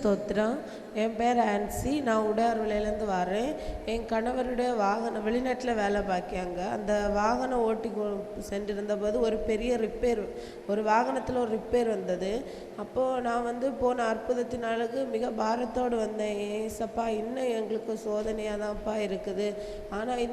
ஸ்தோத்திரம். என் பேர் ஆன்சி. நான் உடையார்விலையிலேருந்து வரேன். என் கணவருடைய வாகனம் வெளிநாட்டில் வேலை பார்க்காங்க. அந்த வாகனம் ஓட்டி சென்றிருந்தபோது ஒரு பெரிய ரிப்பேர், ஒரு வாகனத்தில் ஒரு ரிப்பேர் வந்தது. அப்போது நான் போன அற்புதத்தினாலுக்கு மிக பாரத்தோடு வந்தேன். ஏசப்பா, இன்னும் எங்களுக்கு சோதனையாக தான்ப்பா இருக்குது. ஆனால்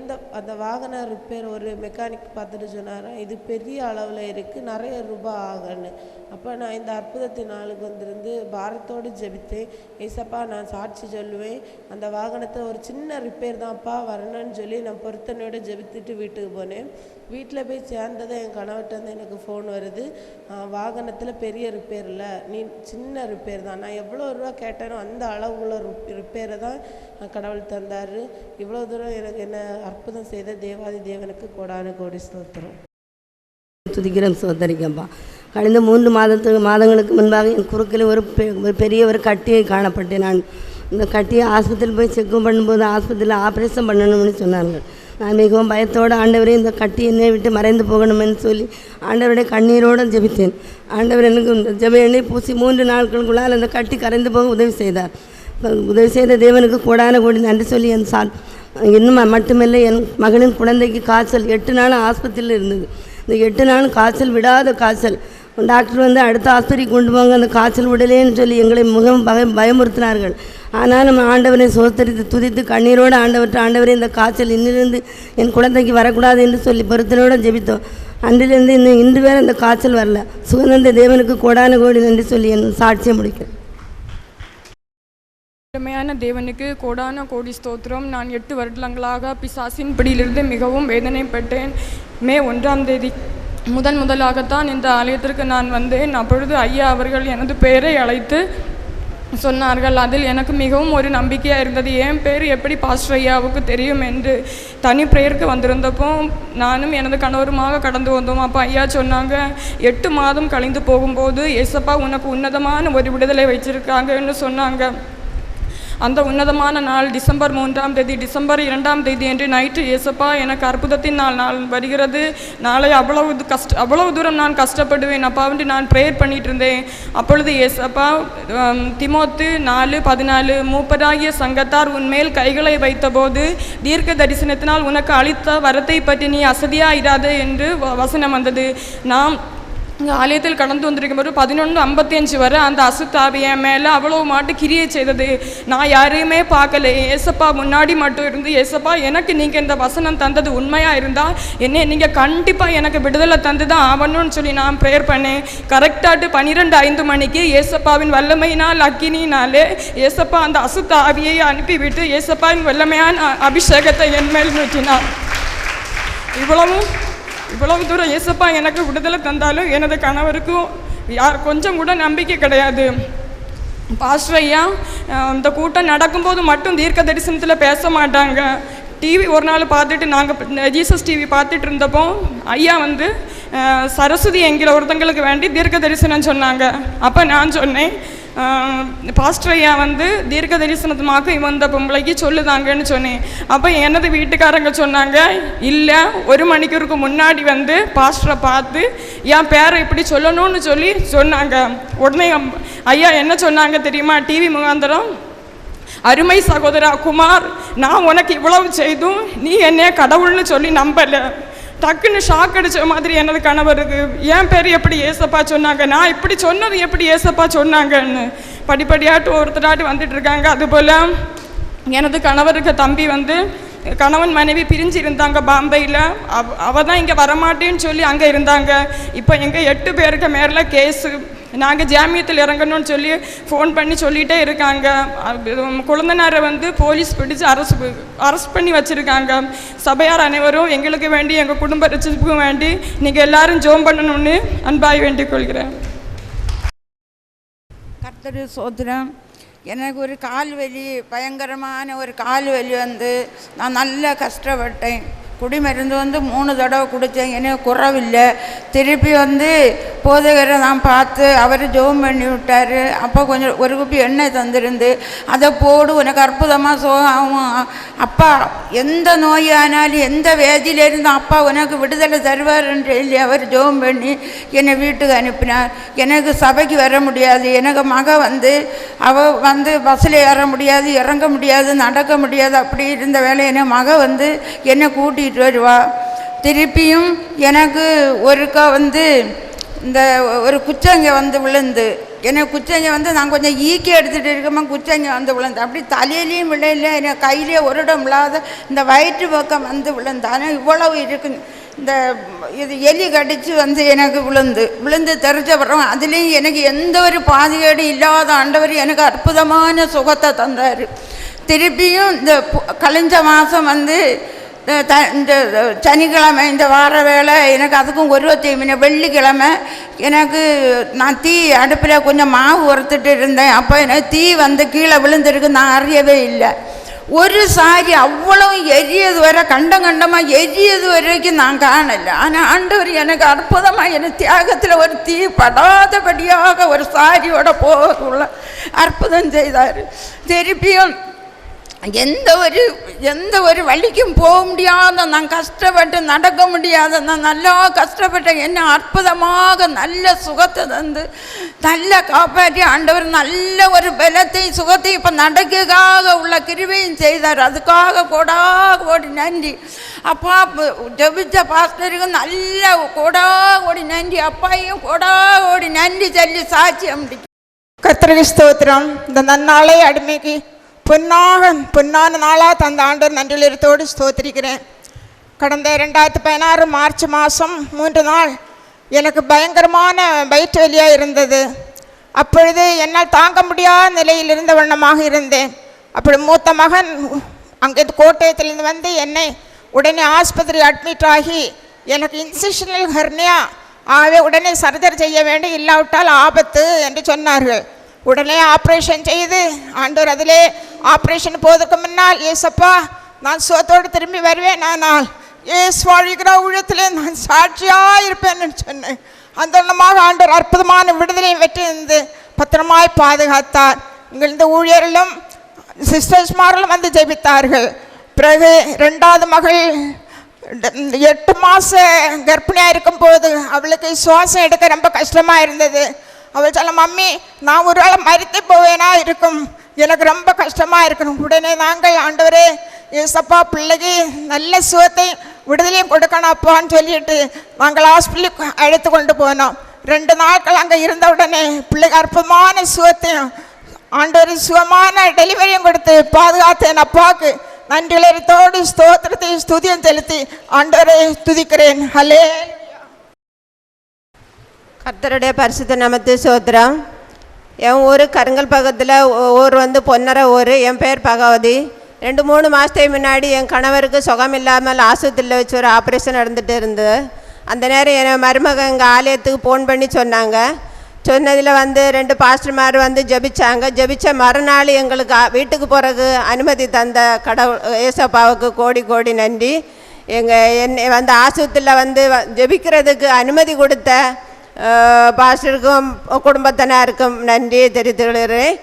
அந்த வாகன ரிப்பேர் ஒரு மெக்கானிக் பார்த்துட்டு சொன்னார், இது பெரிய அளவில் இருக்குது, நிறைய ரூபாய் ஆகுன்னு. அப்போ நான் இந்த அற்புதத்தின் நாளுக்கு வந்திருந்து பாரத்தோடு ஜெபித்தேன். ஏசப்பா, நான் சாட்சி சொல்லுவேன், அந்த வாகனத்தை ஒரு சின்ன ரிப்பேர் தான்ப்பா வரணும்னு சொல்லி நான் பொருத்தனையோடு ஜெபித்துட்டு வீட்டுக்கு போனேன். வீட்டில் போய் சேர்ந்ததை என் கணவர்கிட்ட எனக்கு ஃபோன் வருது, வாகனத்தில் பெரிய ரிப்பேர் இல்லை, நீ சின்ன ரிப்பேர் தான். நான் எவ்வளோ ரூபா கேட்டேனோ அந்த அளவுள்ள ரிப்பேரை தான் கடவுள் தந்தார். இவ்வளோ தூரம் எனக்கு என்ன அற்புதம் செய்த தேவாதி தேவனுக்கு கோடான கோடி ஸ்தோத்திரம். துதிக்கிறேன், சோதரிக்கப்பா. கடந்த 3 மாதங்களுக்கு முன்பாக என் குறுக்கில் ஒரு பெரிய ஒரு கட்டியை காணப்பட்டேன். நான் இந்த கட்டியை ஆஸ்பத்திரியில் போய் செக் பண்ணும்போது ஆஸ்பத்திரியில் ஆப்ரேஷன் பண்ணணும்னு சொன்னார்கள். நான் மிகவும் பயத்தோடு, ஆண்டவரே இந்த கட்டி என்னை விட்டு மறைந்து போகணும்னு சொல்லி ஆண்டவருடைய கண்ணீரோடு ஜெபித்தேன். ஆண்டவர் எனக்கு இந்த ஜெப எண்ணெய் பூசி 3 நாட்களுக்குள்ளால் அந்த கட்டி கரைந்து போக உதவி செய்தார். உதவி செய்த தேவனுக்கு கோடான கோடி நன்றி சொல்லி இன்னும் மட்டுமில்லை, என் மகனின் குழந்தைக்கு காய்ச்சல் 8 நாள் ஆஸ்பத்திரியில் இருந்தது. இந்த 8 நாள் காய்ச்சல், விடாத காய்ச்சல். டாக்டர் அடுத்த ஆஸ்பத்திரிக்கு கொண்டு போங்க, அந்த காய்ச்சல் விடலேன்னு சொல்லி எங்களை மிகவும் பயமுறுத்தினார்கள். ஆனாலும் ஆண்டவரை சோத்தரித்து துதித்து கண்ணீரோடு ஆண்டவரே இந்த காய்ச்சல் இன்னிலிருந்து என் குழந்தைக்கு வரக்கூடாது என்று சொல்லி பொருத்தனோடு ஜெபித்தோம். அன்றிலிருந்து இன்று வேறு இந்த காய்ச்சல் வரல. சுகந்த தேவனுக்கு கோடான கோடி நன்றி சொல்லி என் சாட்சியை முடிக்கிறேன். உண்மையான தேவனுக்கு கோடான கோடி ஸ்தோத்திரம். நான் 8 வருடங்களாக பிசாசின் பிடியிலிருந்து மிகவும் வேதனைப்பட்டேன். மே 1ஆம் தேதி முதலாகத்தான் இந்த ஆலயத்திற்கு நான் வந்தேன். அப்பொழுது ஐயா அவர்கள் எனது பெயரை அழைத்து சொன்னார்கள். அதில் எனக்கு மிகவும் ஒரு நம்பிக்கையாக இருந்தது. என் பேர் எப்படி பாஸ்டர் ஐயாவுக்கு தெரியும் என்று. தனி பிரேயருக்கு வந்திருந்தப்போ நானும் எனது கணவருமாக கடந்து வந்தோம். அப்போ ஐயா சொன்னாங்க, 8 மாதம் கழிந்து போகும்போது ஏசப்பா உனக்கு உன்னதமான ஒரு விடுதலை வச்சிருக்காங்கன்னு சொன்னாங்க. அந்த உன்னதமான நாள் டிசம்பர் 3ஆம் தேதி. டிசம்பர் 2ஆம் தேதி என்று நைட்டு ஏசப்பா எனக்கு அற்புதத்தின் நாள் வருகிறது, நாளை அவ்வளவு தூரம் நான் கஷ்டப்படுவேன் அப்பா வந்து நான் ப்ரேயர் பண்ணிட்டு இருந்தேன். அப்பொழுது ஏசப்பா திமோத்து 4:14 மூப்பராகிய சங்கத்தார் உன்மேல் கைகளை வைத்தபோது தீர்க்க தரிசனத்தினால் உனக்கு அளித்த வரத்தை பற்றி நீ அசதியாயிராது என்று வசனம் வந்தது. நாம் இங்கே ஆலயத்தில் கடந்து வந்திருக்கும் போது 11:55 வரை அந்த அசுத்தாவிய மேலே அவ்வளவு மாட்டு கிரியை செய்தது. நான் யாரையுமே பார்க்கல, ஏசப்பா முன்னாடி மட்டும் இருந்து, ஏசப்பா எனக்கு நீங்கள் இந்த வசனம் தந்தது உண்மையாக இருந்தால் என்னை நீங்கள் கண்டிப்பாக எனக்கு விடுதலை தந்து தான் ஆகணும்னு சொல்லி நான் ப்ரேயர் பண்ணேன். கரெக்டாட்டு 12:05 மணிக்கு ஏசப்பாவின் வல்லமையினால் அக்கினினாலே ஏசப்பா அந்த அசுத்தாவியை அனுப்பிவிட்டு ஏசப்பாவின் வல்லமையான அபிஷேகத்தை என் மேல் நூற்றினார். இவ்வளவு தூரம் ஏசப்பா எனக்கு விடுதலை தந்தாலும் எனது கணவருக்கும் கொஞ்சம் கூட நம்பிக்கை கிடையாது. பாஸ்டர் ஐயா இந்த கூட்டம் நடக்கும்போது மட்டும் தீர்க்க தரிசனத்தில் பேச மாட்டாங்க. டிவி ஒரு நாள் பார்த்துட்டு நாங்கள் ஜீசஸ் டிவி பார்த்துட்டு இருந்தப்போ ஐயா சரஸ்வதி என்கிற ஒருத்தங்களுக்கு வேண்டி தீர்க்க தரிசனம் சொன்னாங்க. அப்போ நான் சொன்னேன், பாஸ்டர் ஐயா தீர்க்க தரிசனத்துமாக இந்த பொம்பளைக்கு சொல்லுதாங்கன்னு சொன்னேன். அப்போ எனது வீட்டுக்காரங்க சொன்னாங்க, இல்லை 1 மணிக்கூருக்கு முன்னாடி பாஸ்டரை பார்த்து என் பேரை இப்படி சொல்லணும்னு சொல்லி சொன்னாங்க. உடனே ஐயா என்ன சொன்னாங்க தெரியுமா? டிவி முகாந்திரம், அருமை சகோதரா குமார், நான் உனக்கு இவ்வளவு செய்தும் நீ என்னைய கடவுள்னு சொல்லி நம்பலை. டக்குன்னு ஷாக் அடித்த மாதிரி எனது கணவருக்கு என் பேர் எப்படி ஏசப்பா சொன்னாங்க, நான் இப்படி சொன்னது எப்படி ஏசப்பா சொன்னாங்கன்னு படிப்படியாட்டு ஒருத்தராட்டு வந்துட்டு இருக்காங்க. அதுபோல் எனது கணவருக்கு தம்பி கணவன் மனைவி பிரிஞ்சு இருந்தாங்க பாம்பேயில். அவள் தான் இங்கே வரமாட்டேன்னு சொல்லி அங்கே இருந்தாங்க. இப்போ எங்கள் 8 பேருக்கு மேலே கேஸு, நாங்கள் ஜாமியத்தில் இறங்கணும்னு சொல்லி ஃபோன் பண்ணி சொல்லிகிட்டே இருக்காங்க. குழந்தனாரை போலீஸ் பிடிச்சி அரெஸ்ட் பண்ணி வச்சுருக்காங்க. சபையார் அனைவரும் எங்களுக்கு வேண்டி, எங்கள் குடும்ப ரட்சிப்புக்கும் வேண்டி நீங்கள் எல்லாரும் ஜோம் பண்ணணும்னு அன்பாய் வேண்டிக் கொள்கிறேன். கர்த்தர் சோத்திரம். எனக்கு ஒரு கால்வலி, பயங்கரமான ஒரு கால்வலி நான் நல்லா கஷ்டப்பட்டேன். குடிமருந்து 3 தடவை குடித்தேன், எனக்கு குறவில்லை. திருப்பி போதகரை நான் பார்த்து அவர் ஜெபம் பண்ணி விட்டார். அப்போ கொஞ்சம் ஒரு குப்பி எண்ணெய் தந்திருந்து அதை போடு உனக்கு அற்புதமாக சோகம். அப்பா எந்த நோயானாலும் எந்த வேதியிலிருந்தும் அப்பா உனக்கு விடுதலை தருவார்ன்னு சொல்லி அவர் ஜெபம் பண்ணி என்னை வீட்டுக்கு அனுப்பினார். எனக்கு சபைக்கு வர முடியாது, எனக்கு மக அவள் பஸ்ஸில் ஏற முடியாது, இறங்க முடியாது, நடக்க முடியாது. அப்படி இருந்த வேலை மக என்னை கூட்டிகிட்டு வருவா. திருப்பியும் எனக்கு ஒருக்கா இந்த ஒரு குச்சங்க விழுந்து என்னை குச்சங்க நான் கொஞ்சம் ஈக்கி எடுத்துகிட்டு இருக்கமா குச்சங்க விழுந்து அப்படி தலையிலையும் விளையில என்னை கையிலே ஒரு இடம் இல்லாத இந்த வயிற்று பக்கம் விழுந்து. ஆனால் இவ்வளவு இருக்கு இந்த இது எலி கடித்து எனக்கு விழுந்து தெரிஞ்சப்பறம் அதுலேயும் எனக்கு எந்த ஒரு பாதிகேடு இல்லாத ஆண்டவர் எனக்கு அற்புதமான சுகத்தை தந்தார். திருப்பியும் இந்த கழிஞ்ச மாதம் இந்த சனிக்கிழமை இந்த வார வேலை எனக்கு அதுக்கும் ஒருவத்தி வெள்ளிக்கிழமை எனக்கு நான் தீ அடுப்பில் கொஞ்சம் மாவு வறுத்துட்டு இருந்தேன். அப்போ எனக்கு தீ கீழே விழுந்திருக்கு, நான் அறியவே இல்லை. ஒரு சாரி அவ்வளவு எரியது வரை கண்டமாக எரியது வரைக்கும் நான் காணலை. ஆனால் ஆண்டவர் எனக்கு அற்புதமாக எனக்கு தியாகத்தில் ஒரு தீ படாதபடியாக ஒரு சாரியோட போகக்குள்ள அற்புதம் செய்தார். திருப்பியும் எந்த ஒரு வழிக்கும் போக முடியாத நான் கஷ்டப்பட்டு நடக்க முடியாத நான் நல்லா கஷ்டப்பட்டேன். என்ன அற்புதமாக நல்ல சுகத்தை தந்து நல்ல காப்பாற்றி ஆண்டவர் நல்ல ஒரு பலத்தை சுகத்தை இப்போ நடக்காக உள்ள கிருபையும் செய்தார். அதுக்காக கோடி நன்றி. அப்பா ஜெபிச்ச பாஸ்டருக்கு நல்ல கோடி நன்றி. அப்பாயும் கோடி நன்றி சொல்லி சாட்சியம். கர்த்தருக்கு ஸ்தோத்திரம். இந்த நன்னாளை அடிமைக்கு பொன்னான நாளாக தந்த ஆண்டவர் நன்றியுள்ளத்தோடு ஸ்தோத்திரிக்கிறேன். கடந்த 2016 மார்ச் மாதம் 3 நாள் எனக்கு பயங்கரமான வயிற்று வலியாக இருந்தது. அப்பொழுது என்னால் தாங்க முடியாத நிலையில் இருந்த வண்ணமாக இருந்தேன். அப்படி மூத்த மகன் அங்கே கோட்டயத்திலிருந்து என்னை உடனே ஆஸ்பத்திரி அட்மிட் ஆகி எனக்கு இன்சிஷனல் ஹெர்னியா ஆகவே உடனே சர்ஜரி செய்ய வேண்டும், இல்லாவிட்டால் ஆபத்து என்று சொன்னார்கள். உடனே ஆப்ரேஷன் செய்து ஆண்டவர் அதிலே ஆப்ரேஷன் போவதற்கு முன்னால் ஏசப்பா நான் சுகத்தோடு திரும்பி வருவேன், ஆனால் ஏசு வாழ்கிற ஊழியத்திலே நான் சாட்சியாக இருப்பேன்னு சொன்னேன். அந்த எண்ணமாக ஆண்டவர் அற்புதமான விடுதலையை வெற்றிருந்து பத்திரமாய் பாதுகாத்தார். இந்த ஊழியர்களும் சிஸ்டர்ஸ்மார்களும் ஜெபித்தார்கள். பிறகு 2வது மகள் 8 மாதம் கர்ப்பிணியாக இருக்கும் போது அவளுக்கு சுவாசம் எடுக்க ரொம்ப கஷ்டமாக இருந்தது. அவள் சொல்ல, மம்மி நான் ஒரு வேளை மரித்து போவேனா இருக்கும், எனக்கு ரொம்ப கஷ்டமாக இருக்கணும். உடனே நாங்கள் ஆண்டவரே ஏசப்பா பிள்ளைக்கு நல்ல சுகத்தை விடுதலையும் கொடுக்கணும் அப்பான்னு சொல்லிட்டு நாங்கள் ஹாஸ்பிட்டலுக்கு அழைத்து கொண்டு போனோம். 2 நாட்கள் அங்கே இருந்த உடனே பிள்ளைக்கு அற்புதமான சுகத்தையும் ஆண்டவர் சுகமான டெலிவரியும் கொடுத்து பாதுகாத்தேன். அப்பாவுக்கு நன்றியுள்ளத்தோடு ஸ்தோத்திரத்தையும் ஸ்துதியும் செலுத்தி ஆண்டவரை துதிக்கிறேன். ஹலே கர்த்தருடைய பரிசுத்த நாமத்து ஸ்தோத்திரம். என் ஊர் கருங்கல் பக்கத்தில் ஊர் பொன்னரை ஊர். என் பேர் பகவதி. 2-3 மாதத்துக்கு முன்னாடி என் கணவருக்கு சுகம் இல்லாமல் ஆஸ்பத்திரியில் வச்சு ஒரு ஆப்ரேஷன் நடந்துகிட்டு இருந்தது. அந்த நேரம் என் மருமகன் எங்கள் ஆலயத்துக்கு ஃபோன் பண்ணி சொன்னதில் 2 பாஸ்டர்மார் ஜெபிச்சாங்க. ஜெபிச்ச மறுநாள் எங்களுக்கு வீட்டுக்கு போகிறதுக்கு அனுமதி தந்த கடவுள் ஏசப்பாவுக்கு கோடி நன்றி. என்னை ஆஸ்பத்திரியில் ஜெபிக்கிறதுக்கு அனுமதி கொடுத்த பாஸ்டருக்கும் குடும்பத்தினருக்கும் நன்றியை தெரிவித்துக் கொள்கிறேன்.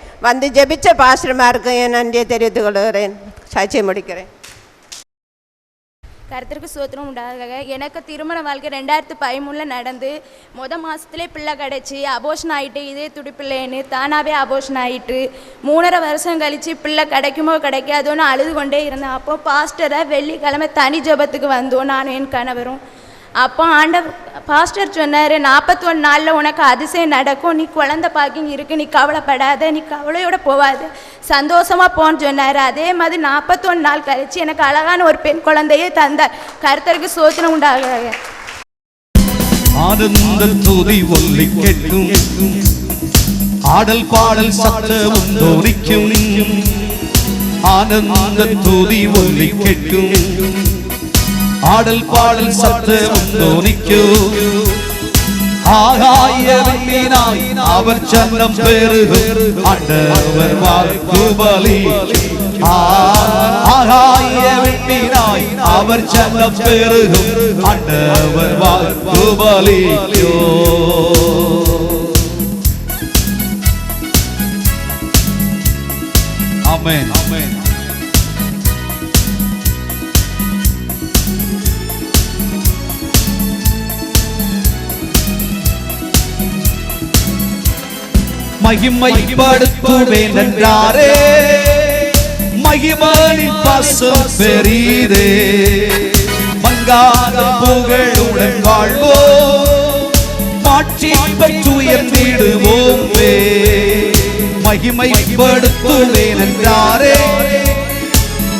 ஜெபிச்ச பாஸ்டர்மாருக்கும் என் நன்றியை தெரிவித்துக் கொள்கிறேன். சாட்சியை முடிக்கிறேன். கர்த்தருக்கு ஸ்தோத்திரம் உண்டாக. எனக்கு திருமண வாழ்க்கை 2013 நடந்து மாதத்திலே பிள்ளை கிடச்சி அபோஷன் ஆகிட்டு இதே துடிப்பில்லைன்னு தானாகவே அபோஷன் ஆகிட்டு 3.5 வருஷம் கழித்து பிள்ளை கிடைக்குமோ கிடைக்காதோன்னு அழுது கொண்டே இருந்தேன். அப்போ பாஸ்டரை வெள்ளிக்கிழமை தனி ஜெபத்துக்கு வந்தோம் நானும் என் கணவரும். அப்போ பாஸ்டர் சொன்னார், 41 நாளில் உனக்கு அதிசயம் நடக்கும், நீ குழந்தை பாக்கிங் இருக்கு, நீ கவலைப்படாத, நீ கவலையோட போவாது, சந்தோஷமாக போன்னு சொன்னார். அதே மாதிரி 41 நாள் கழிச்சு எனக்கு அழகான ஒரு பெண் குழந்தையே தந்தார். கர்த்தருக்கு ஸ்தோத்திரம் உண்டாக. ஆனந்த துதி ஒலி கேட்கும், ஆடல் பாடல் சத்தமும் தோனிக்கும். ஆனந்த துதி ஒலி கேட்கும், ஆடல் பாடல் சத்தமும் தோனிக்கும். ஆகாயவினாய் அவர் சன்னம் பெருகும், ஆண்டவர் வாக்கு பலி. ஆகாய விண்ணினாய் அவர் ஜன்னம் பெருகும் ஆண்டவர் வாக்கு பலிக்கும். ஆமென். ஆமென். மகிமைப்படுத்துவேன் என்றாரே, மகிமையின் பாசம் பெரிதே. மங்காத புகழுடன் வாழ்வோம், மாட்சி பெற்று உயர்ந்திடுவோமே. மகிமைப்படுத்துவேன் என்றாரே,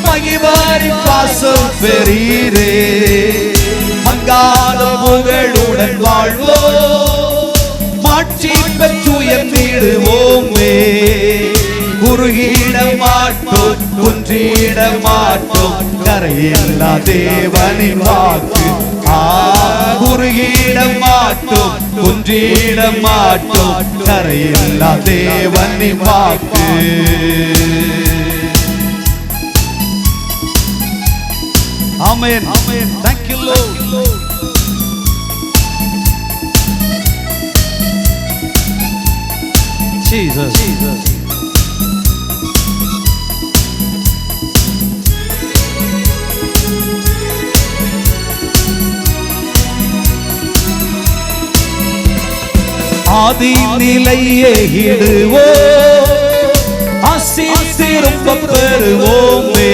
மகிமையின் பாசம் பெரிதே. மங்காத புகழுடன் வாழ்வோம், மாட்சி பெற்று உயர்ந்திடுவோமே. குறுகிட மாட்டோம், குன்றிட மாட்டோம், கரையில்லா தேவனின் வாக்கு. குறுகிட மாட்டோம், குன்றிட மாட்டோம், கரையில்லா தேவனின் வாக்கு. ஆமென். ஆமென். Thank you Lord. Jesus. ஆதி நிலையே இடுவோ, ஆசீர்வாதம் பெறுவோமே.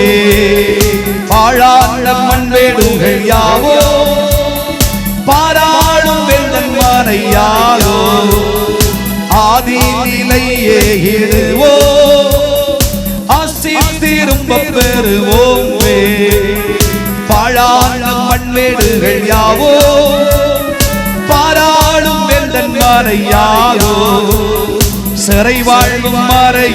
பாழான மண்வேடுகள் யாவோ, பாராளும் வெள்ளன் மனையாலோ. ஆதி நிலையே இடுவோ, ஆசீர்வாதம் பெறுவோமே. பாழான மண்வேடுகள் யாவோ, பாராளும் வெள்ளன் மனையாலோ. சிறை வாழ்வும் மறை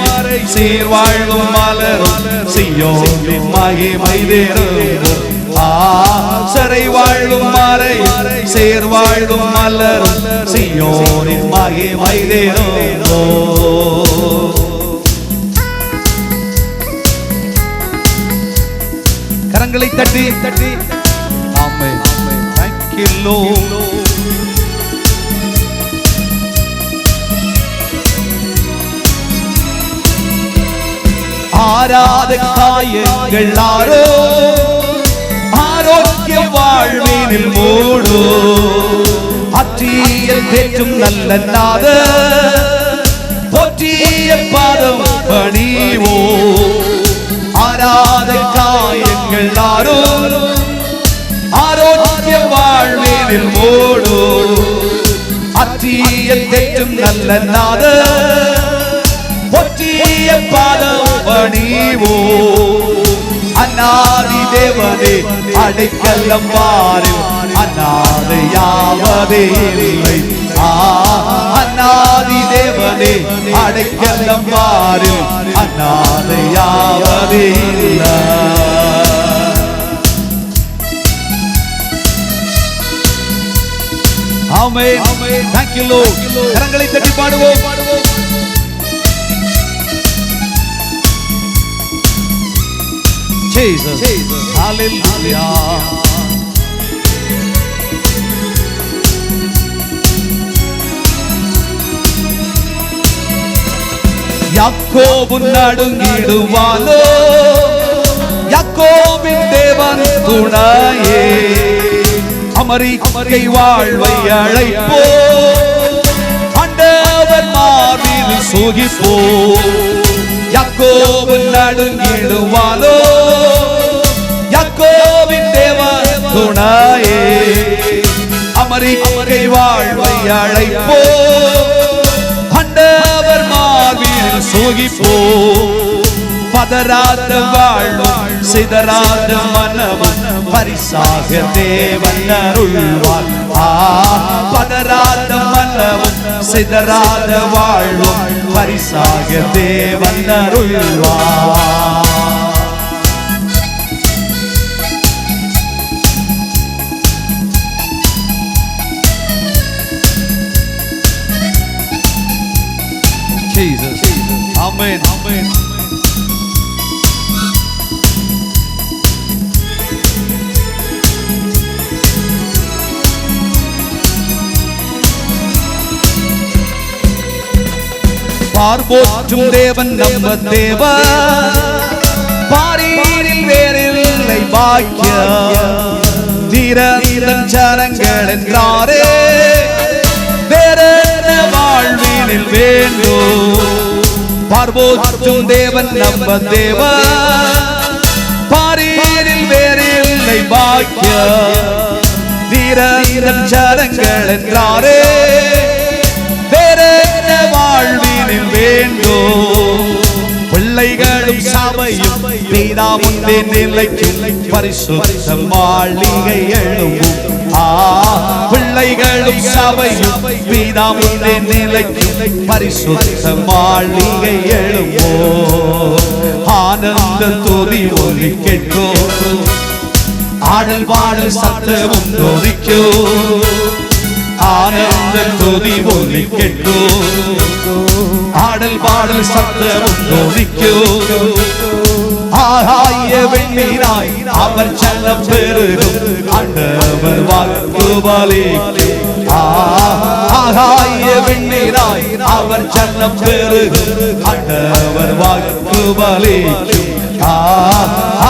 சீர் வாழ்வும் மலரும், சீயோனின் மகிமை தேரும். சிறை வாழும் மறை சீர் வாழும் மலரும், சீயோனின் மகிமை தேரும். கரங்களை தட்டி தட்டி ஆமென். Thank you Lord. ஆராத காயங்கள் ஆரோ, ஆரோக்கிய வாழ்வினில் மூடோ. அற்றிய தேற்றும் நல்ல நாத, போற்றிய பாதம் பணிவோ. ஆராத காயங்கள் ஆரோ, ஆரோக்கிய வாழ்வினில் மூடோ. அற்றிய தேற்றும் நல்ல நாத, போற்றிய பாதம் பணிவோ. அநாதி தேவனே அடைக்கலம் பாரு, அநாதையாவதே இல்லை. அநாதி தேவனே அடைக்கலம் பாரு, அநாதையாவதே இல்லை. ஆமென். Thank you Lord. கரங்களை தட்டி பாடுவோம். Jesus. Hallelujah. யாக்கோபு நடுங்கிடுவானோ, யாக்கோபின் தேவன் துணையே. அமரிக்கை வாழ்வை அழைப்போ, ஆண்டவர் மார்பில் சுகிப்போ. யாக்கோபு நடுங்கிடுவானோ, யாக்கோபின் தேவன் துணையே. அமரிக்கை வாழ்வை அழைப்போ, ஆண்டவர் மார்பில் சுகிப்போ. பதராத வாழ்வும் சிதறாத மனமும் பரிசாக தேவன் அருள்வார். பதராத மனமும் சிதறாத வாழ்வும் பரிசாக தேவன் அருள்வார். Jesus. Amen. Amen. பார்போற்றும் தேவன் நம்ம தேவன், பாரியில் வேறில்லை பாக்கியம், தீரந்தன் ஜனங்கள் என்றாரே வேறென்ன வாழ்வினில் வேண்டும். பார்போற்றும் தேவன் நம்ம தேவன், பாரியில் வேறில்லை பாக்கியம், தீரந்தன் ஜனங்கள் என்றாரே வேறென்ன வாழ்வினில் வேண்டும். பிள்ளைகளும் சபையும் நீதா முன்னே நிலைக்கும் பரிசுத்த மாளிகை எழும்பும். பிள்ளைகளும் சபையும் நீதா முன்னே நிலைக்கும் பரிசுத்த மாளிகை எழும்பும். ஆனந்த துதி ஒலி கேட்கும், ஆடல் பாடல் சத்தமும் துதிக்கும், ஆனந்த துதி ஒலி கேட்கும், ஆடல் பாடல் சத்தமும் துதிக்கும். ஆகாய வெண்ணினாய் அவர் செல்லம் பெருகும், ஆண்டவர் வாக்கு பலிக்கும். ஆகாய வெண்ணினாய் அவர் செல்லம் பெருகும், ஆண்டவர் வாக்கு பலிக்கும்.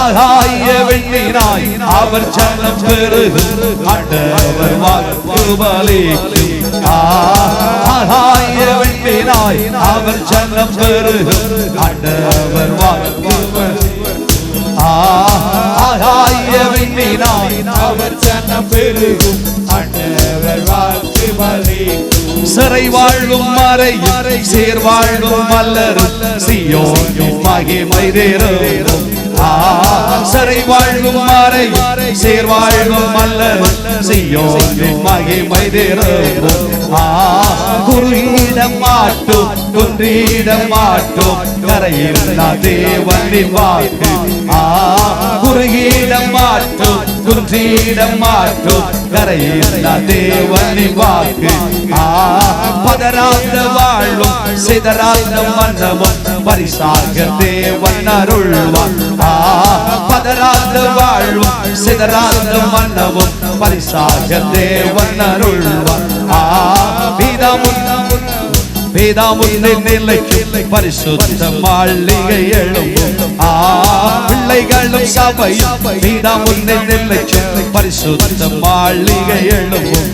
ஆகாய வெண்ணினாய் அவர் செல்லம் பெருகும், ஆண்டவர் வாக்கு பலிக்கும். ஆகாய வெண்ணினாய் அவர் செல்லம் பெருகும், ஆண்டவர் வாக்கு பலிக்கும். ஆகாய வெண்ணினாய் அவர் செல்லம் பெருகும், ஆண்டவர் வாக்கு பலிக்கும். சிறை வாழும் மறையும் சேர் வாழும் மல்லரும் சீயோனின் மகிமை தேரும். சிறை வாழும் மறையும் சேர் வாழும் மல்லரும் சீயோனின் மகிமை தேரும். குறுகிடம் மாட்டோம் குன்றிடம் மாட்டோம், கரையில் தேவனின் வாக்கு. குறுகிடம் மாட்டோம் குன்றிடம் மாட்டோம், கரையில் தேவனின் வாக்கு. பதராத வாழும் சிதறாத மன்னமும் பரிசாக தேவன் அருள்வான். பதராத வாழும் சிதறாத மன்னமும் பரிசாக தேவன் அருள்வான். வேதாமுன்னை நிலைக்கும் பரிசுத்த மாளிகை எழும்பும். பிள்ளைகளும் சபையும் வேதாமுன்னை நிலைக்கும் பரிசுத்த மாளிகை எழும்பும்.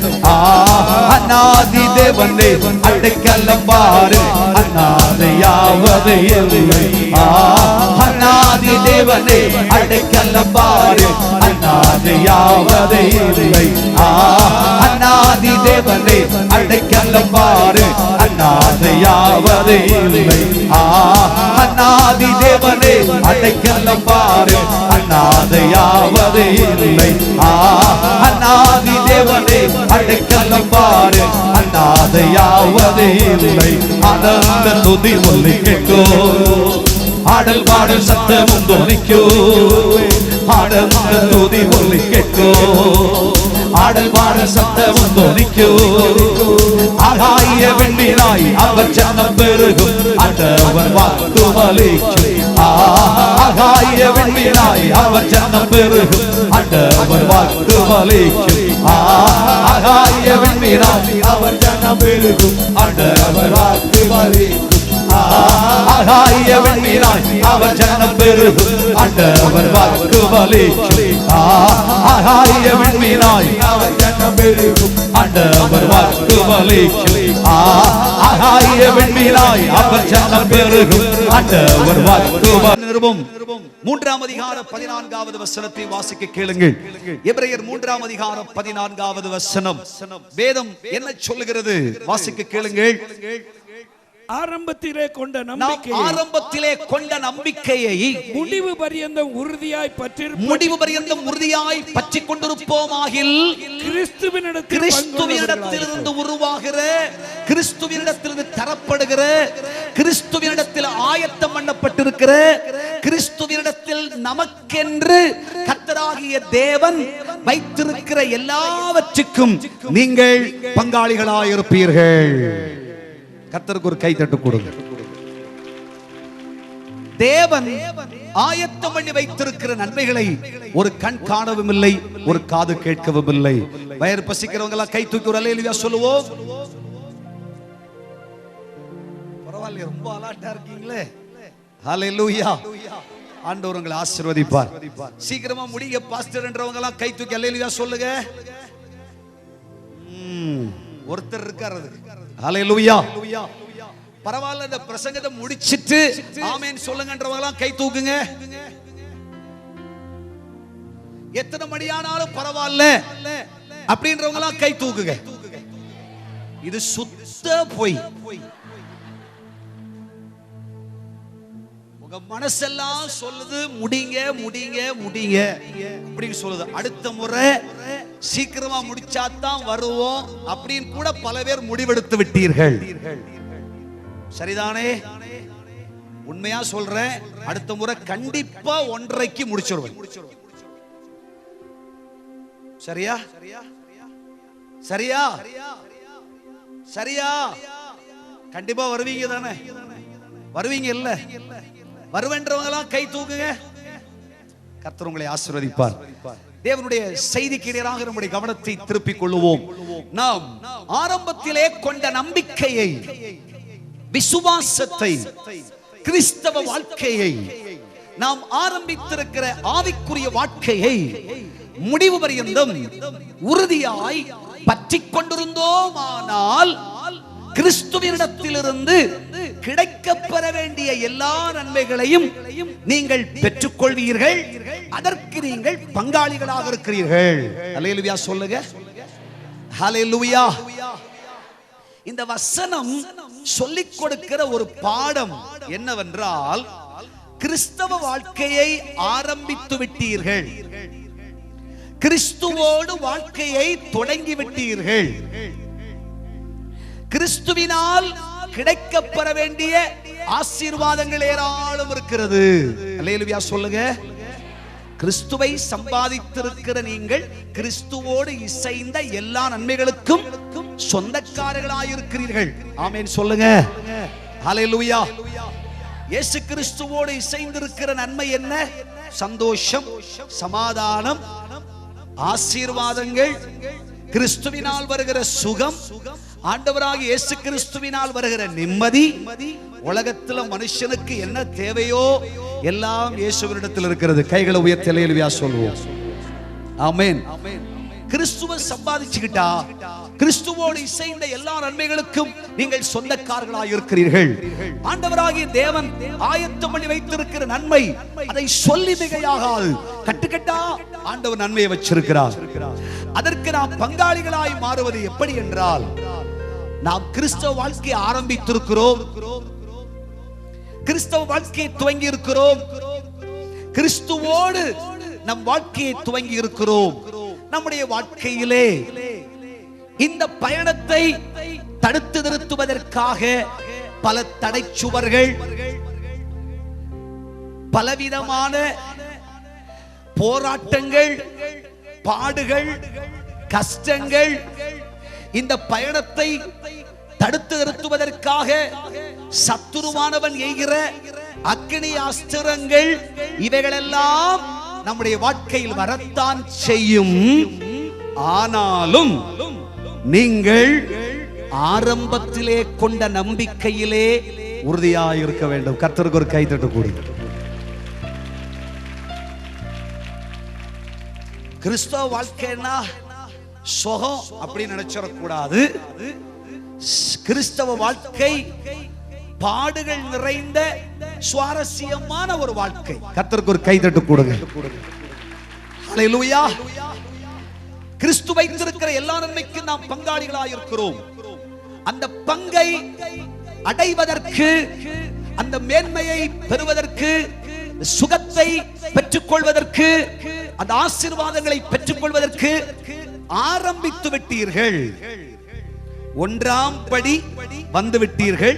அநாதி தேவனே அடைக்கலம் பாரு, அநாதையாவது இல்லை. அநாதி தேவனே அடைக்கலம் பாரு, அநாதையாவது இல்லை. அநாதி தேவனே அடைக்கலம் பாரு, அநாதையாவது இல்லை. அநாதி தேவனே அடைக்கலம் பாரு, அநாதையாவது இல்லை. அநாதி தேவனே அடைக்கலம் பாரு, அநாதையாவது இல்லை. ஆனந்த துதி ஒலி கேட்கும், ஆடல் பாடல் சத்தமும் துதிக்கும். ஆனந்த துதி ஒலி கேட்கும், ஆடல் பாடல் சத்தமும் துதிக்கும். ஆகாய வெண்ணினாய் அவர் ஜனம் பெருகும், ஆண்டவர் வாக்கு பலிக்கும். ஆகாய வெண்ணினாய் அவர் ஜனம் பெருகும், ஆண்டவர் வாக்கு பலிக்கும். ஆகாய வெண்ணினாய் அவர் ஜனம் பெருகும், ஆண்டவர் வாக்கு பலிக்கும். ஆகாய வெண்ணினாய் அவர் ஜனம் பெருகும், ஆண்டவர் வாக்கு பலிக்கும். ஆகாய வெண்ணினாய் அவர் ஜனம் பெருகும், ஆண்டவர் வாக்கு பலிக்கும். ஆகாய வெண்ணினாய் அவர் ஜனம் பெருகும், ஆண்டவர் வாக்கு பலிக்கும். 3ஆம் அதிகாரம் 14வது வசனத்தை வாசிக்க கேளுங்கள். எபிரேயர் 3ஆம் அதிகாரம் 14வது வசனம். வேதம் என்ன சொல்லுகிறது? வாசிக்க கேளுங்கள். ஆரம்பத்திலே கொண்ட நம்பிக்கையை முடிவு பரியந்தம் உறுதியாய் பற்றிக் கொண்டிருப்போமாகில் கிறிஸ்துவினிடத்திலிருந்து உருவாகிற, கிறிஸ்துவினிடத்திலிருந்து தரப்படுகிற, கிறிஸ்துவினிடத்தில் ஆயத்தம் பண்ணப்பட்டிருக்கிற, கிறிஸ்துவினிடத்தில் நமக்கென்று கர்த்தராகிய தேவன் வைத்திருக்கிற எல்லாவற்றுக்கும் நீங்கள் பங்காளிகளாயிருப்பீர்கள். கர்த்தருக்கு ஒரு கை தட்டு கொடுங்க. தேவன் ஆயத்தம் பண்ணி வைத்திருக்கிற நன்மைகளை ஒரு கண் காணவும் இல்லை, ஒரு காது கேட்கவும் இல்லை. வயிறு பசிக்கிறவங்க எல்லாம் கை தூக்கி ஒரு அல்லேலூயா சொல்லுவோம். பரவாயில்ல, ரொம்ப அலாட்டா இருக்கீங்களே. ஹல்லேலூயா. ஆண்டவர் உங்களை ஆசீர்வதிப்பார். சீக்கிரமா முடிங்க பாஸ்டர் என்றவங்க எல்லாம் கை தூக்கி ஹல்லேலூயா சொல்லுங்க. ஒருத்தர் இருக்காரு. ஹல்லேலூயா. பரவாயில்ல, இந்த பிரசங்கத்தை முடிச்சிட்டு ஆமென் சொல்லுங்கன்றவங்க எல்லாம் கை தூக்குங்க. எத்தனை மணி ஆனாலும் பரவாயில்ல அப்படின்றவங்க எல்லாம் கை தூக்குங்க. இது சுத்த பொய். உங்க மனசெல்லாம் சொல்லுது முடிங்க முடிங்க முடிங்க அப்படின்னு சொல்லுது. அடுத்த முறை சீக்கிரமா முடிச்சாதான் வருவோம் அப்படின்னு கூட பல பேர் முடிவெடுத்து விட்டீர்கள். சரிதானே? உண்மையா சொல்றேன், அடுத்த முறை கண்டிப்பா 1:30க்கு முடிச்சிருவேன். சரியா? சரியா? சரியா? கண்டிப்பா வருவீங்க தானே? வருவீங்க இல்ல? வருவேன்றவங்க எல்லாம் கை தூக்குங்க. கர்த்தர் உங்களை ஆசீர்வதிப்பார். தேவனுடைய செய்திக்கு நேராக நம்முடைய கவனத்தை திருப்பிக் கொள்வோம். நாம் ஆரம்பத்திலே கொண்ட நம்பிக்கையை, விசுவாசத்தை, கிறிஸ்தவ வாழ்க்கையை, நாம் ஆரம்பித்திருக்கிற ஆவிக்குரிய வாழ்க்கையை முடிவு பரியந்தம் உறுதியாய் பற்றிக் கொண்டிருந்தோமானால் கிறிஸ்துவினிடத்திலிருந்து கிடைக்கப்பெற வேண்டிய எல்லா நன்மைகளையும் நீங்கள் பெற்றுக்கொள்வீர்கள். அதற்கு நீங்கள் பங்காளிகளாக இருக்கிறீர்கள். ஹல்லேலூயா சொல்லுங்க. ஹல்லேலூயா. இந்த வசனம் சொல்லிக் கொடுக்கிற ஒரு பாடம் என்னவென்றால், கிறிஸ்தவ வாழ்க்கையை ஆரம்பித்து விட்டீர்கள், கிறிஸ்துவோடு வாழ்க்கையை தொடங்கி விட்டீர்கள், கிறிஸ்துவினால் கிடைக்கப்பெற வேண்டிய ஆசீர்வாதங்கள் ஏராளம் இருக்கிறது. அல்லேலூயா சொல்லுங்க. கிறிஸ்துவை சம்பாதித்திருக்கிற நீங்கள் கிறிஸ்துவோடு இசைந்த எல்லா நன்மைகளுக்கும் சொந்தக்காரர்களாயிருக்கிறீர்கள். ஆமென் சொல்லுங்க. ஹல்லேலூயா. இயேசு கிறிஸ்துவோடு இசைந்திருக்கிற நன்மை என்ன? சந்தோஷம், சமாதானம், ஆசீர்வாதங்கள், கிறிஸ்துவினால் வருகிற சுகம், ஆண்டவராகிய இயேசு கிறிஸ்துவினால் வருகிற நிம்மதி. உலகத்துல மனுஷனுக்கு என்ன தேவையோ எல்லாம் இயேசுவினிடத்தில் இருக்கிறது. கைகளை உயர்த்தி அல்லேலூயா சொல்லுவோம். ஆமென். கிறிஸ்துவை சம்பாதிச்சுக்கிட்டா கிறிஸ்துவோடு இசைந்த எல்லா நன்மைகளுக்கும் நீங்கள் சொந்தக்காரர்களாக இருக்கிறீர்கள். ஆண்டவராகிய தேவன் ஆயத்தம் பண்ணி வைத்திருக்கிற நன்மை அதை சொல்லி மிகையாகாது. கட்டுக்கட்டா ஆண்டவர் நன்மையை வச்சிருக்கிறார். அதற்கு நாம் பங்காளிகளாய் மாறுவது எப்படி என்றால், நாம் கிறிஸ்தவ வாழ்க்கையை ஆரம்பித்திருக்கிறோம், கிறிஸ்தவ வாழ்க்கையை துவங்கி இருக்கிறோம், கிறிஸ்துவோடு நம் வாழ்க்கையை துவங்கி இருக்கிறோம். நம்முடைய வாழ்க்கையிலே இந்த பயணத்தை தடுத்து நிறுத்துவதற்காக பல தடைச்சுவர்கள், பலவிதமான போராட்டங்கள், பாடுகள், கஷ்டங்கள், இந்த பயணத்தை தடுத்து நிறுத்துவதற்காக சத்துருவானவன் எய்கிற அக்கினி அஸ்திரங்கள், இவைகளெல்லாம் நம்முடைய வாழ்க்கையில் வரத்தான் செய்யும். ஆனாலும் நீங்கள் ஆரம்பத்திலே கொண்ட நம்பிக்கையிலே உறுதியாயிருக்க வேண்டும். கர்த்தருக்கு ஒரு கைதட்டு கொடுங்க. கிறிஸ்தவ வாழ்க்கைன்னா சுகம் அப்படி நினைச்சிடக்கூடாது. கிறிஸ்தவ வாழ்க்கை பாடுகள் நிறைந்த சுவாரஸ்யமான ஒரு வாழ்க்கை. கர்த்தருக்கு ஒரு கைதட்டு கொடுங்க. ஹல்லேலூயா. கிறிஸ்து வைத்திருக்கிற எல்லா நன்மைக்கும் நாம் பங்காளிகளாக இருக்கிறோம். அந்த பங்கை அடைவதற்கு, அந்த மேன்மையை பெறுவதற்கு, சுகத்தை பெற்றுக்கொள்வதற்கு, அந்த ஆசீர்வாதங்களை பெற்றுக்கொள்வதற்கு ஆரம்பித்து விட்டீர்கள். 1ஆம் படி வந்து விட்டீர்கள்,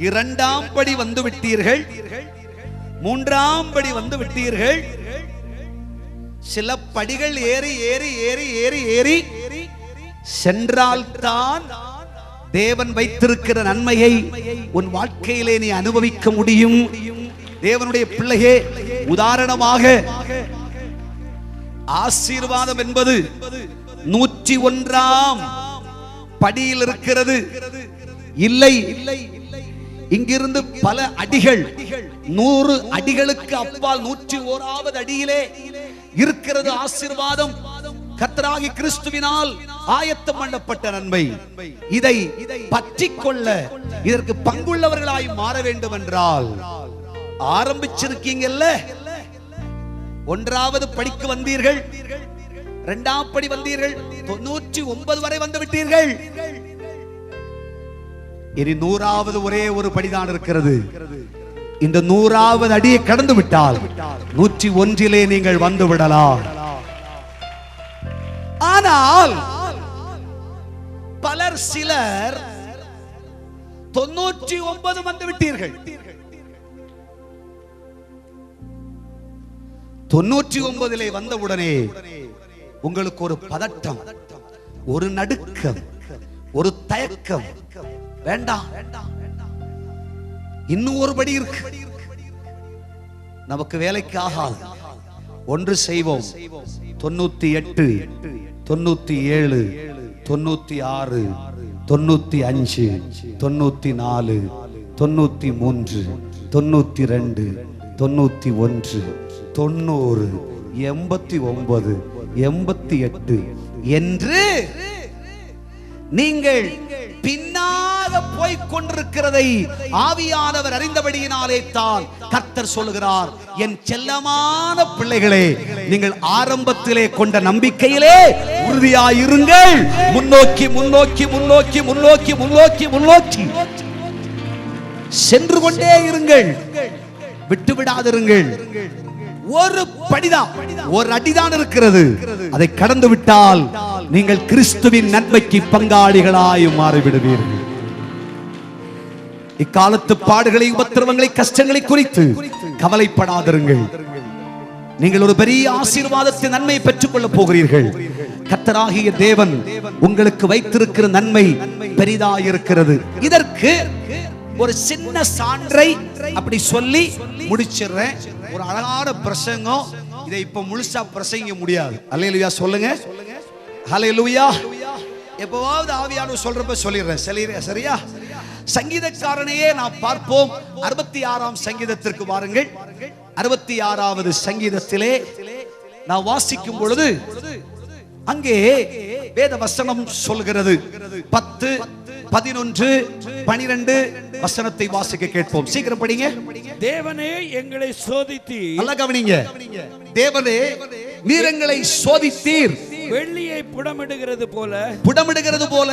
2ஆம் படி வந்து விட்டீர்கள், 3ஆம் படி வந்து விட்டீர்கள். சில படிகள் ஏறி ஏறி ஏறி ஏறி ஏறி சென்றால்தான் தேவன் வைத்திருக்கிற நன்மையை உன் வாழ்க்கையிலே நீ அனுபவிக்க முடியும். தேவனுடைய பிள்ளையே, உதாரணமாக ஆசீர்வாதம் என்பது 101ஆம் படியில் இருக்கிறது. இல்லை, இங்கிருந்து பல அடிகள், 100 அடிகளுக்கு அப்பால் 101வது அடியிலே இருக்கிறது ஆசீர்வாதம். கர்த்தராகிய கிறிஸ்துவினால் ஆயத்தம் பண்ணப்பட்ட நன்மை. இதை பற்றிக் கொள்ள, இதற்கு பங்குள்ளவர்களாய் மாற வேண்டும் என்றால் ஆரம்பிச்சிருக்கீங்கல்ல. 1வது படிக்கு வந்தீர்கள், 2ஆம் படி வந்தீர்கள், 99 வரை வந்து விட்டீர்கள். இனி 100வது ஒரே ஒரு படிதான் இருக்கிறது. இந்த 100வது அடியை கடந்து விட்டால் 101 நீங்கள் வந்து விடலாம். ஆனால் பலர், சிலர் 99 வந்து விட்டீர்கள். 99 வந்தவுடனே உங்களுக்கு ஒரு பதட்டம், ஒரு நடுக்கம், ஒரு தயக்கம். வேண்டாம், இன்னும் ஒரு படி இருக்கு, நமக்கு வேலைக்கு ஆகாது. ஒன்று செய்வோம். 98, 97, 96, 95, 94, 93, 92, 91, 90, 89, 88 என்று நீங்கள் பின்னாக போய் கொண்டிருக்கிறதை ஆவியானவர் அறிந்தபடியினாலே தான் கர்த்தர் சொல்லுகிறார், என் செல்லமான பிள்ளைகளே, நீங்கள் ஆரம்பத்திலே கொண்ட நம்பிக்கையிலே உறுதியாயிருங்கள். முன்னோக்கி முன்னோக்கி முன்னோக்கி முன்னோக்கி முன்னோக்கி முன்னோக்கி சென்று கொண்டே இருங்கள், விட்டுவிடாதிருங்கள். ஒரு படிதான், ஒரு அடிதான் இருக்கிறது. அதை கடந்து விட்டால் நீங்கள் கிறிஸ்துவின் நன்மைக்கு பங்காளிகளாய் மாறிவிடுவீர்கள். இக்காலத்து பாடுகளை, உபத்திரவங்களை, கஷ்டங்களை குறித்து கவலைப்படாதிருங்கள். நீங்கள் ஒரு பெரிய ஆசீர்வாதத்தின் நன்மையை பெற்றுக் கொள்ளப் போகிறீர்கள். கர்த்தராகிய தேவன் உங்களுக்கு வைத்திருக்கிற நன்மை பெரிதாயிருக்கிறது. இதற்கு ஒரு சின்ன சான்றை அப்படி சொல்லி முடிச்சிடுறேன். ஒரு அழகான பிரசங்கம். இதை இப்ப முழுசா பிரசங்க முடியாது. அல்லேலூயா சொல்லுங்க. ஹல்லேலூயா. எப்பவாவது ஆவியானவர் சொல்றப்ப சொல்லிடுறேன். சரியா? சங்கீதக்காரனையே நாம் பார்ப்போம். 66ஆம் சங்கீதத்திற்கு வாருங்கள். 66வது சங்கீதத்திலே நான் வாசிக்கும் பொழுது அங்கே வேத வசனம் சொல்கிறது. 10, 11, 12 வசனத்தை வாசிக்க கேட்போம். சீக்கிரம் படிங்க. தேவனே எங்களை சோதித்தீர். நல்லா கவனிங்க. தேவனே நீர் எங்களை சோதித்தீர். வெள்ளியை புடமிடுகிறது போல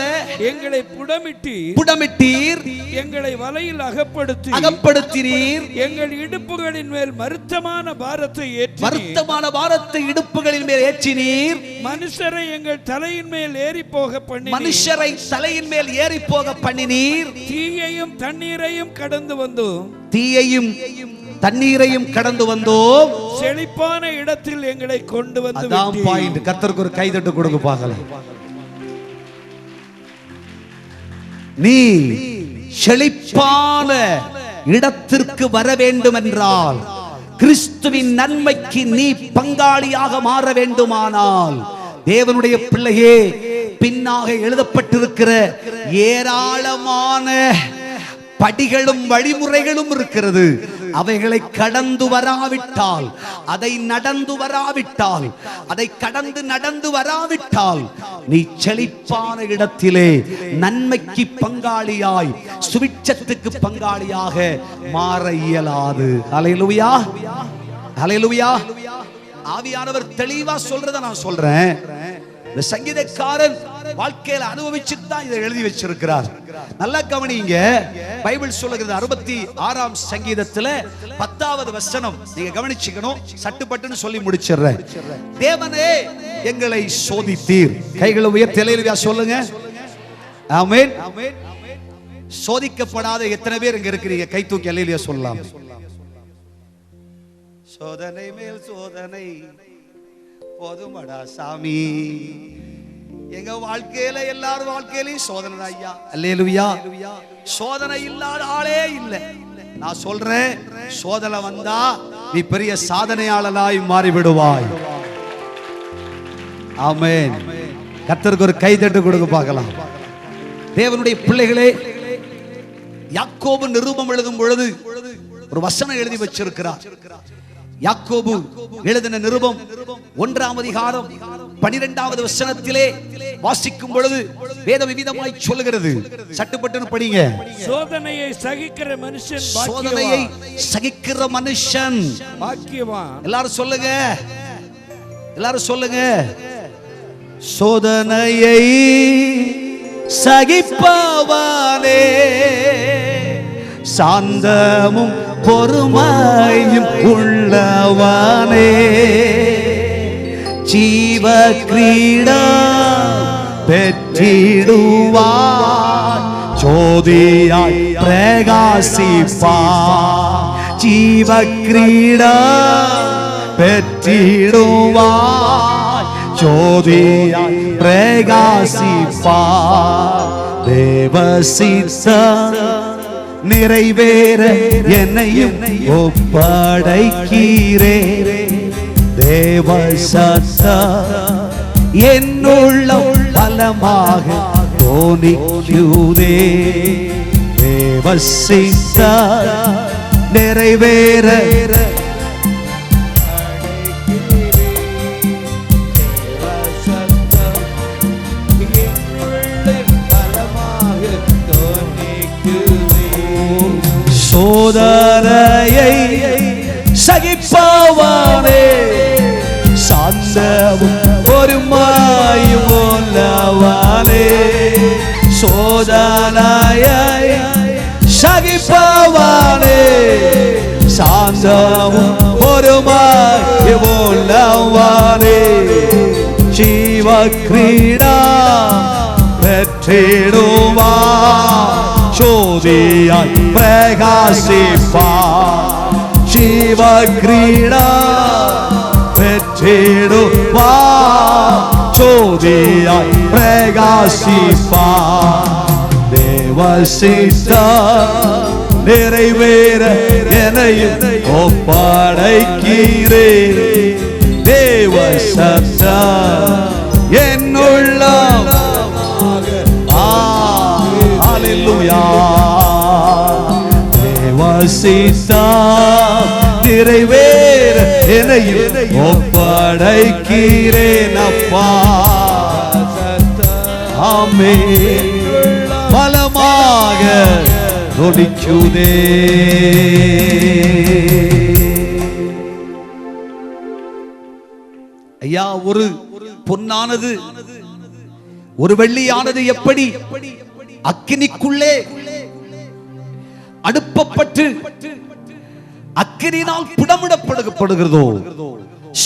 எங்களை புடமிட்டீர். எங்களை வலையில் அகப்படுத்தீர். எங்கள் இடுப்புகளின் மேல் மருத்தமான பாரத்தை இடுப்புகளின் மேல் ஏற்றினீர். மனுஷரை எங்கள் தலையின் மேல் ஏறி போக பண்ணினீர். தீயையும் தண்ணீரையும் கடந்து வந்தோம். செழிப்பான இடத்தில் எங்களை கொண்டு வந்து விட்டீர். கர்த்தருக்கு ஒரு கைதட்டு கொடுங்க பார்க்கலாம். நீ செழிப்பான இடத்திற்கு வர வேண்டும் என்றால், கிறிஸ்துவின் நன்மைக்கு நீ பங்காளியாக மாற வேண்டுமானால், தேவனுடைய பிள்ளையே, பின்னாக எழுதப்பட்டிருக்கிற ஏராளமான படிகளும் வழிமுறைகளும் இருக்கிறது. அவைகளை கடந்து வராவிட்டால், அதை நடந்து வராவிட்டால், அதை கடந்து நடந்து வராவிட்டால், நீ செழிப்பான இடத்திலே நன்மைக்கு பங்காளியாய், சுவிட்சத்துக்கு பங்காளியாக மாற இயலாது. ஹல்லேலூயா, ஹல்லேலூயா. ஆவியானவர் தெளிவா சொல்றத நான் சொல்றேன். இந்த சங்கீதக்காரன் வாழ்க்கையில அனுபவிச்சுட்டு தான் இதை எழுதி வச்சிருக்கிறார். நல்லா கவனிங்க. பைபிள் சொல்லுகிறது 66ஆம் சங்கீதத்துல 10வது வசனம். நீங்க கவனிச்சுக்கணும். சட்டுப்பட்டுன்னு சொல்லி முடிச்சிடுறேன். தேவனே எங்களை சோதித்தீர். கைகளை உயர்த்தி அல்லேலூயா சொல்லுங்க. ஆமென். சோதிக்கப்படாத எத்தனை பேர் இங்க இருக்கிறீங்க? கை தூக்கி அல்லேலூயா சொல்லலாம். சோதனை மேல் சோதனை போதுமடா சாமி. எங்க வாழ்க்கையில, எல்லாரும் வாழ்க்கையிலையும் சோதனை ஐயா. அல்லேலூயா. சோதனை இல்லாத ஆளே இல்லை. நான் சொல்றேன், சோதனை வந்தா நீ பெரிய சாதனையாளனாய் மாறிவிடுவாய். ஆமென். கர்த்தருக்கு ஒரு கைதட்டு கொடுக்க பார்க்கலாம். தேவனுடைய பிள்ளைகளே, யாக்கோபு நிருபம் எழுதும் பொழுது ஒரு வசனம் எழுதி வச்சிருக்கிறார். யாக்கோபு எழுதின நிருபம் 1ஆம் அதிகாரம் 12வது வசனத்திலே வாசிக்கும் பொழுது வேதம் விவிதமாய் சொல்லுகிறது. சட்டுப்பட்டு படிங்க. சோதனையை சகிக்கிற மனுஷன் சோதனையை சகிக்கிற மனுஷன் பாக்கியவான். எல்லாரும் சொல்லுங்க, எல்லாரும் சொல்லுங்க. சோதனையை சகிப்பவனே சாந்தமும் பொறுமையும் உள்ளவனே ஜீவ கிரீடம் பெற்றிடுவார் ஜோதியாய் பிரகாசிப்பார். ஜீவ கிரீடம் பெற்றிடுவார் ஜோதியாய் பிரகாசிப்பார். தேவ சித்தம் நிறைவேற என்னையும் ஒப்படைக்கிறே. தேவ சத்தம் என்னுள்ள பலமாக தோணிக்குதே. தேவ சித்தம் நிறைவேற சோதனையை சகிப்பவனே சாந்தமும் பொறுமையும் உள்ளவனே. சோதனையை சகிப்பவனே சாந்தமும் பொறுமையும் உள்ளவனே. ஜீவ கிரீடம் பெற்றிடுவார் ஜோதியாய் பிரகாசிப்பார். ஜீவ கிரீடம் பெற்றிடுவார் ஜோதியாய் பிரகாசிப்பார். தேவ சித்தம் நிறைவேற என்னையும் ஒப்படைக்கிறேன். தேவ சத்தம் என்னுள்ள தேவ சித்தம் நிறைவேற என்னையும் ஒப்படைக்கிறேன் அப்பா. ஆமென். பலமாக நொடிக்குதே. ஐயா, ஒரு பொன்னானது ஒரு வெள்ளியானது எப்படி அக்கினிக்குள்ளே அடுப்பப்பட்டு அக்கினியினால் புடமிடப்படுகிறதோ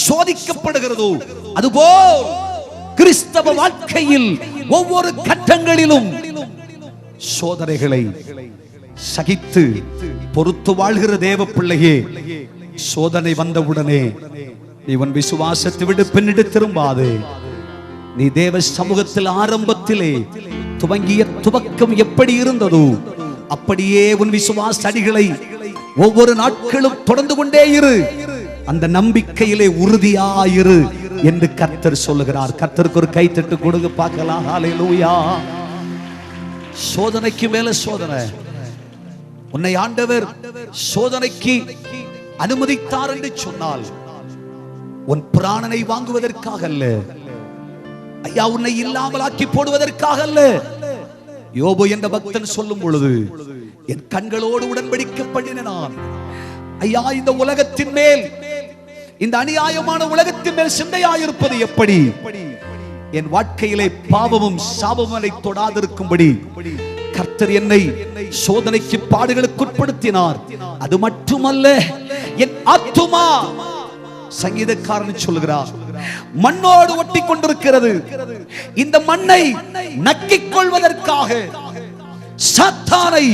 சோதிக்கப்படுகிறதோ அதுபோல் கிறிஸ்தவ வாழ்க்கையில் ஒவ்வொரு கட்டங்களிலும் சோதனைகளை சகித்து பொறுத்து வாழ்கிற தேவ பிள்ளையே, சோதனை வந்தவுடனே நீ உன் விசுவாசத்தை விட்டு பின்னிட்டு திரும்பாதே. நீ தேவ சமூகத்தில் ஆரம்பத்திலே துவங்கிய துவக்கம் எப்படி இருந்ததோ அப்படியே உன் விசுவாச அடிகளை ஒவ்வொரு நாட்களும் தொடர்ந்து கொண்டே இரு. அந்த நம்பிக்கையிலே உறுதியாயிரு என்று கர்த்தர் சொல்லுகிறார். கர்த்தருக்கு ஒரு கைத்தட்டு கொடுங்க பார்க்கலாம். ஹல்லேலூயா. சோதனைக்கு மேல சோதனை. உன்னை ஆண்டவர் சோதனைக்கு அனுமதித்தார் என்று சொன்னால் உன் பிராணனை வாங்குவதற்காக அல்ல ஐயா, உன்னை இல்லாமல் ஆக்கி போடுவதற்காக அல்ல. யோபு என்ற பக்தன் சொல்லும் பொழுது, என் கண்களோடு உடன்படிக்கை பண்ணின நான் ஐயா இந்த உலகத்தின் மேல், இந்த அநியாயமான உலகத்தின் மேல் சிந்தையாயிருப்பது எப்படி? என் வாழ்க்கையிலே பாவமும் சாபமும் என்னை தொடாதிருக்கும்படி கர்த்தர் என்னை சோதனைக்கு பாடுகளுக்கு உட்படுத்தினார். அது மட்டுமல்ல, என் ஆத்துமா, சங்கீதக்காரன் சொல்லுகிறார், மண்ணோடு ஒட்டி கொண்டிருக்கிறது. இந்த மண்ணை நக்கிக் கொள்வதற்காக சாத்தானை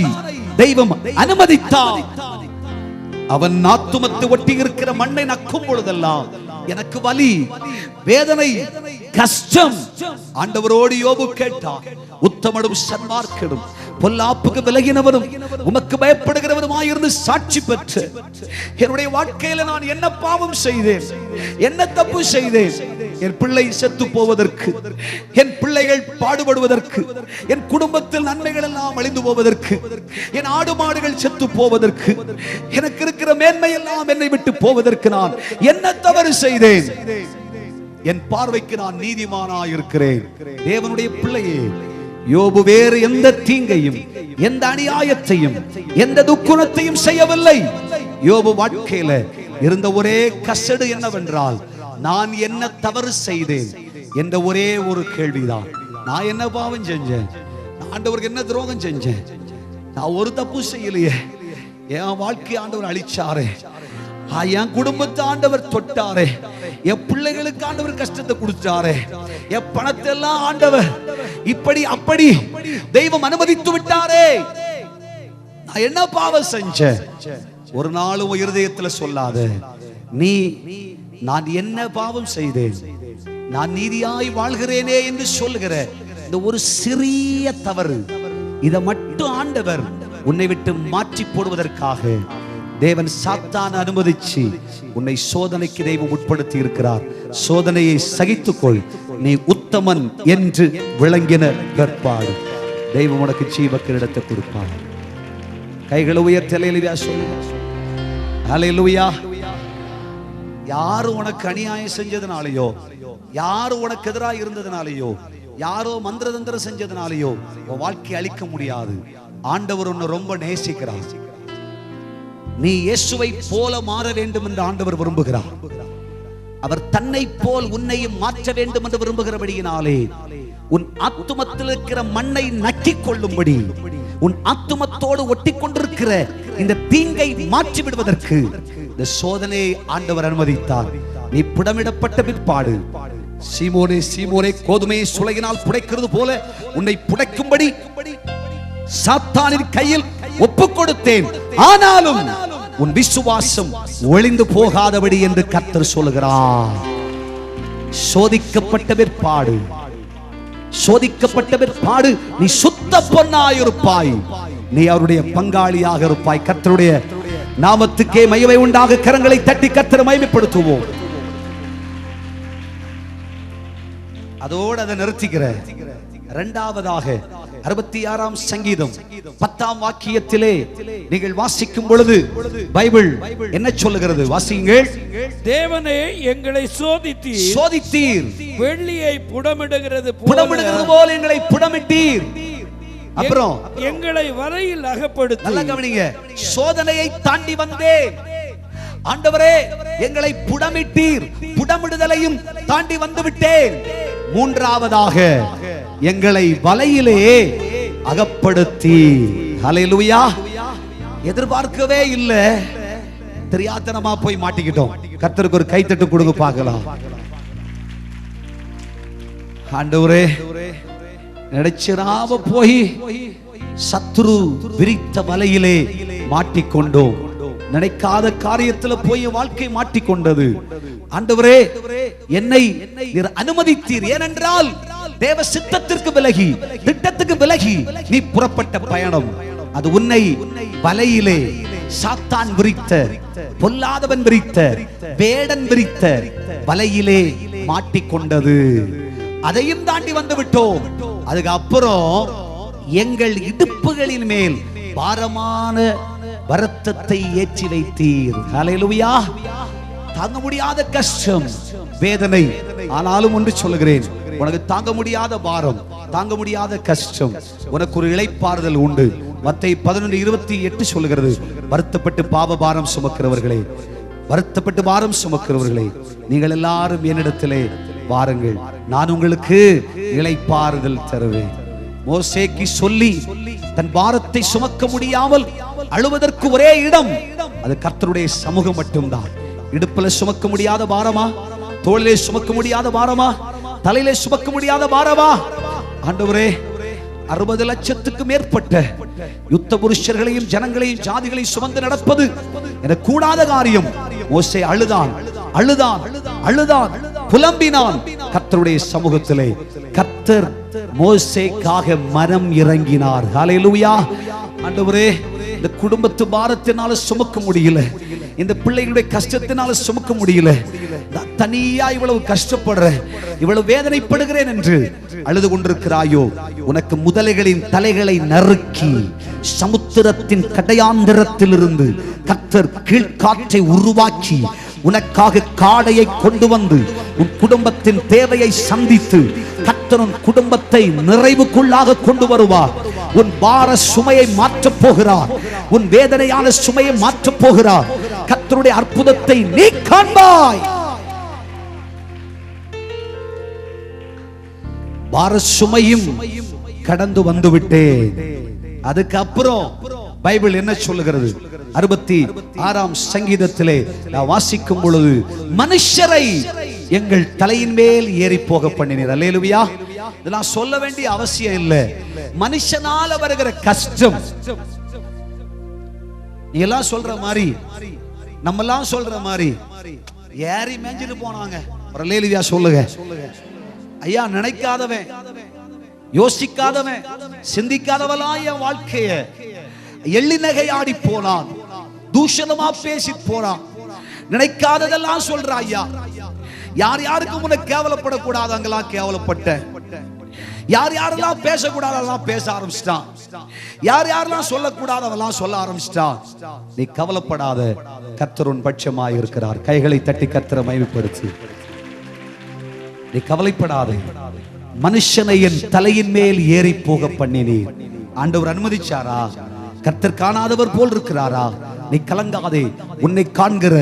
தெய்வம் அனுமதித்தார். அவன் ஆத்துமத்தை ஒட்டி இருக்கிற மண்ணை நக்கும் பொழுதெல்லாம் எனக்கு வலி, வேதனை, கஷ்டம். ஆண்டவரோடு யோபு கேட்டார், உத்தமனும் சன்மார்க்கனும் பொல்லாப்புக்கு விலகினவரும் உமக்கு பயப்படுகிறவருமாயிருந்து சாட்சி பெற்று என்னுடைய வாழ்க்கையில நான் என்ன பாவம் செய்தேன், என்ன தப்பு செய்தேன், என் பிள்ளை செத்து போவதற்கு, என் பிள்ளைகள் பாடுபடுவதற்கு, என் குடும்பத்தில் நன்மைகள் எல்லாம் அழிந்து போவதற்கு, என் ஆடு மாடுகள் செத்து போவதற்கு, எனக்கு இருக்கிற மேன்மை எல்லாம் என்னை விட்டு போவதற்கு நான் என்ன தவறு செய்தேன்? என் பார்வைக்கு நான் நீதிமானாய் இருக்கிறேன். தேவனுடைய பிள்ளையே, யோபு வேறு எந்த தீங்கையும், எந்த அநியாயத்தையும், எந்த துக்குணத்தையும் செய்யவில்லை. யோபு வாழ்க்கையில இருந்த ஒரே கசடு என்னவென்றால், நான் என்ன தவறு செய்தேன் என்ற ஒரே ஒரு கேள்விதான். நான் என்ன பாவம் செஞ்சேன்? நான் ஆண்டவருக்கு என்ன துரோகம் செஞ்சேன்? நான் ஒரு தப்பு செய்யலையே. என் வாழ்க்கை ஆண்டவர் அழிச்சாரே, என் குடும்பத்தை ஆண்டவர் தொட்டாரே, என் பிள்ளைகளுக்கு ஆண்டவர் கஷ்டத்தை கொடுத்தாரே, என் பணத்தை எல்லாம் ஆண்டவர் இப்படி அப்படி தெய்வம் அனுமதித்து விட்டாரே. நான் என்ன பாவம் செஞ்சேன்? ஒரு நாளும் இருதயத்துல சொல்லாத. நீ நான் என்ன பாவம் செய்தேன், நான் நீதியாய் வாழ்கிறேனே என்று சொல்லுகிற இந்த ஒரு சிறிய தவறு, இதை மட்டும் ஆண்டவர் உன்னை விட்டு மாற்றி போடுவதற்காக தேவன் சாத்தான அனுமதிச்சு உன்னை சோதனைக்கு தெய்வம் உட்படுத்தி இருக்கிறார். சோதனையை சகித்துக்கொள், நீ உத்தமன் என்று விளங்கின பிற்பாடு தெய்வம் உனக்கு ஜீவ கிரீடத்தை கொடுப்பார். கைகளை உயர்த்தி அல்லேலூயா சொல்லுங்க. அல்லேலூயா. யாரு உனக்கு அநியாயம் செஞ்சதுனாலயோ, யாரு உனக்கு எதிராக இருந்ததுனாலயோ, யாரோ மந்திரதந்திரம் செஞ்சதுனாலயோ உன் வாழ்க்கையை அழிக்க முடியாது. ஆண்டவர் உன்னை ரொம்ப நேசிக்கிறார். நீ இயேசுவை போல மாற வேண்டும் என்று ஆண்டவர் விரும்புகிறார். அவர் தன்னை போல் உன்னையும் மாற்ற வேண்டும் என்று விரும்புகிறபடியினாலே உன் ஆத்துமத்தில் இருக்கிற மண்ணை நக்கிக் கொள்ளும்படி, உன் ஆத்துமத்தோடு ஒட்டி கொண்டிருக்கிற இந்த தீங்கை மாற்றி விடுவதற்கு இந்த சோதனையை ஆண்டவர் அனுமதித்தார். நீ புடமிடப்பட்ட பிற்பாடு, சீமோனே சீமோனே, கோதுமையை சுளையினால் புடைக்கிறது போல உன்னை புடைக்கும்படி சாத்தானின் கையில் ஒப்புக் கொடுத்தேன், ஆனாலும் உன் விசுவாசம் ஒளிந்து போகாதபடி என்று கர்த்தர் சொல்லுகிறார். சோதிக்கப்பட்ட பிற்பாடு, சோதிக்கப்பட்ட பிற்பாடு நீ சுத்த பொன்னாயிருப்பாய், நீ அவருடைய பங்காளியாக இருப்பாய். கர்த்தருடைய நாமத்துக்கே மகிமை உண்டாக. கரங்களை தட்டி கர்த்தரை மகிமைப்படுத்துவோம். அதோடு அதை நிறுத்திக்கிற. இரண்டாவதாக 66ஆம் சங்கீதம் 10ஆம் வாக்கியத்திலே நீங்கள் வாசிக்கும் பொழுது பைபிள் என்ன சொல்லுகிறது? வாசியுங்கள். தேவனே எங்களை சோதித்தீர், சோதித்தீர், வெள்ளியை புடமிடுகிறது போல எங்களை புடமிட்டீர். அப்புறம் எங்களை வலையில் அகப்படுத்தி. நல்ல கவனிங்க. சோதனையை தாண்டி வந்தேன் ஆண்டவரே, எங்களை புடமிட்டீர், புடமிடுதலையும் தாண்டி வந்து விட்டேன். மூன்றாவதாக எங்களை வலையிலே அகப்படுத்தி. ஹல்லேலூயா. எதிர்பார்க்கவே இல்லை, தெரியாதனமா போய் மாட்டிக்கிட்டோம். கர்த்தருக்கு ஒரு கைத்தட்டு கொடுங்க பார்க்கலாம். ஆண்டவரே, நினைச்சிராம போய் சத்துரு விரித்த வலையிலே மாட்டிக்கொண்டோம். நினைக்காத காரியத்துல போய் வாழ்க்கை மாட்டிக்கொண்டது. ஆண்டவரே, என்னை நீர் அனுமதித்தீர். ஏனென்றால் தேவ சித்தத்திற்கு விலகி, திட்டத்துக்கு விலகி நீ புறப்பட்ட பயணம், அது உன்னை வலையிலே சாத்தான் விரித்த, பொல்லாதவன் விரித்த, வேடன் விரித்த வலையிலே மாட்டிக்கொண்டது. அதையும் தாண்டி வந்து விட்டோம். அதுக்கு அப்புறம் எங்கள் இடுப்புகளின் மேல் பாரமான வருத்தத்தை ஏற்றி வைத்தீர். ஹல்லேலூயா. தாங்க முடியாத கஷ்டம், வேதனை. ஆனாலும் ஒன்று சொல்லுகிறேன், உனக்கு தாங்க முடியாத பாரம், தாங்க முடியாத கஷ்டம், உனக்கு ஒரு இளைப்பாறுதல் உண்டு. மத்தேயு 11:28 சொல்லுகிறது, வருத்தப்பட்டு பாவ பாரம் சுமக்கிறவர்களே, வருத்தப்பட்டு பாரம் சுமக்கிறவர்களே, நீங்கள் எல்லாரும் என்னிடத்திலே வாருங்கள், நான் உங்களுக்கு இளைப்பாறுதல் தருவேன். மோசேக்கு சொல்லி தன் பாரத்தை சுமக்க முடியாமல் அழுவதற்கு ஒரே இடம், அது கர்த்தருடைய சமூகம் மட்டும்தான். இடுப்புல சுமக்க முடியாத பாரமா? தோளிலே சுமக்க முடியாத பாரமா? தலையிலே சுமக்க முடியாத பாரமா? ஆண்டவரே, 60 லட்சத்துக்கு மேற்பட்ட யுத்த புருஷர்களையும் ஜனங்களையும் ஜாதிகளையும் சுமந்து நடப்பது எனக்கு கூடாத காரியம். மோசே அழுதான், அழுதான், அழுதான், புலம்பினான். கர்த்தருடைய சமூகத்திலே கர்த்தர் மோசேக்காக மனம் இறங்கினார். ஹல்லேலூயா. ஆண்டவரே, இந்த குடும்பத்து பாரத்தினால சுமக்க முடியல, இந்த பிள்ளைகளுடைய கஷ்டத்தினால சுமக்க முடியல, நான் தனியா இவ்வளவு கஷ்டப்படுறேன், இவ்வளவு வேதனைப்படுகிறேன் என்று அழுது கொண்டிருக்கிறாயோ, உனக்கு முதலைகளின் தலைகளை நறுக்கி சமுத்திரத்தின் கடையாந்திரத்திலிருந்து கர்த்தர் கீழ்காற்றை உருவாக்கி உனக்காக காடையை கொண்டு வந்து உன் குடும்பத்தின் தேவையை சந்தித்து கர்த்தர் உன் குடும்பத்தை நிறைவுக்குள்ளாக கொண்டு வருவார். உன் பார சுமையை மாற்றப் போகிறார், உன் வேதனையான சுமையை மாற்றப் போகிறார். கர்த்தருடைய அற்புதத்தை நீ காண்பாய். பார சுமையும் கடந்து வந்து விட்டேன். அதுக்கப்புறம் பைபிள் என்ன சொல்லுகிறது? 66ஆம் சங்கீதத்திலே நான் வாசிக்கும் பொழுது, மனுஷரை எங்கள் தலையின் மேல் ஏறி போக பண்ணினீர். அல்லேலூயா. இதெல்லாம் சொல்ல வேண்டிய அவசியம் இல்லை. மனுஷனால வருகிற கஷ்டம் நீ எல்லாம் சொல்ற மாதிரி, நம்ம எல்லாம் சொல்ற மாதிரி ஏறி மேஞ்சிட்டு போனாங்க. அல்லேலூயா சொல்லுங்க. ஐயா, நினைக்காதவன், யோசிக்காதவன், சிந்திக்காதவெல்லாம் என் வாழ்க்கைய எள்ளிநகையாடி போனான், தூஷணமா பேசி போறான், நினைக்காததெல்லாம் சொல்ற. ஐயா, யார் யாருக்கும் உனக்கு கேவலப்படக்கூடாது அங்கெல்லாம் கேவலப்பட்ட, யார் யாரெல்லாம் பேசக்கூடாது அதெல்லாம் பேச ஆரம்பிச்சிட்டான், யார் யாரெல்லாம் சொல்லக்கூடாது அதெல்லாம் சொல்ல ஆரம்பிச்சிட்டான். நீ கவலைப்படாத, கர்த்தர் உன் பட்சமாய் இருக்கிறார். கைகளை தட்டி கர்த்தரை மகிமைப்படுத்து. நீ கவலைப்படாதே. மனுஷனை என் தலையின் மேல் ஏறி போக பண்ணினீர். ஆண்டவர் அனுமதிச்சாரா? கர்த்தர் காணாதவர் போல் இருக்கிறாரா? நீ கலங்காதே. உன்னை காண்கிற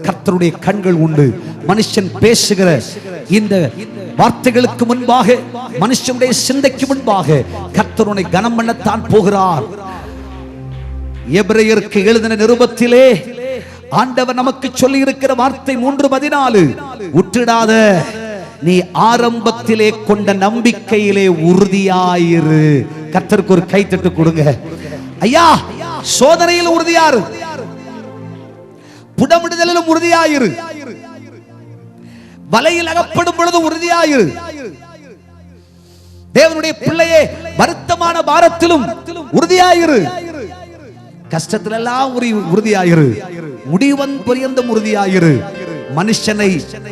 கர்த்தருடைய கண்கள் உண்டு. மனுஷன் பேசுகிற இந்த வார்த்தைகளுக்கு முன்பாக, மனுஷனுடைய சிந்தைக்கு முன்பாக கர்த்தர் உன்னை கனம் பண்ணத்தான் போகிறார். எபிரேயருக்கு எழுதின நிருபத்திலே ஆண்டவர் நமக்கு சொல்லி இருக்கிற வார்த்தை 3:14, உற்றிடாத, நீ ஆரம்பத்திலே கொண்ட நம்பிக்கையிலே உறுதியாயிரு. கர்த்தருக்கு ஒரு கைத்தட்டு கொடுங்க. ஐயா, சோதனையில் உறுதியாரு, புடமிடுதலிலும் உறுதியாயிரு, வலையில் அகப்படும் பொழுது உறுதியாயிரு. தேவனுடைய பிள்ளையே, வருத்தமான பாரத்திலும் உறுதியாயிரு, கஷ்டத்திலெல்லாம் உறுதியாயிரு, முடிவன் பரியந்தம் உறுதியாயிரு. மனுஷனை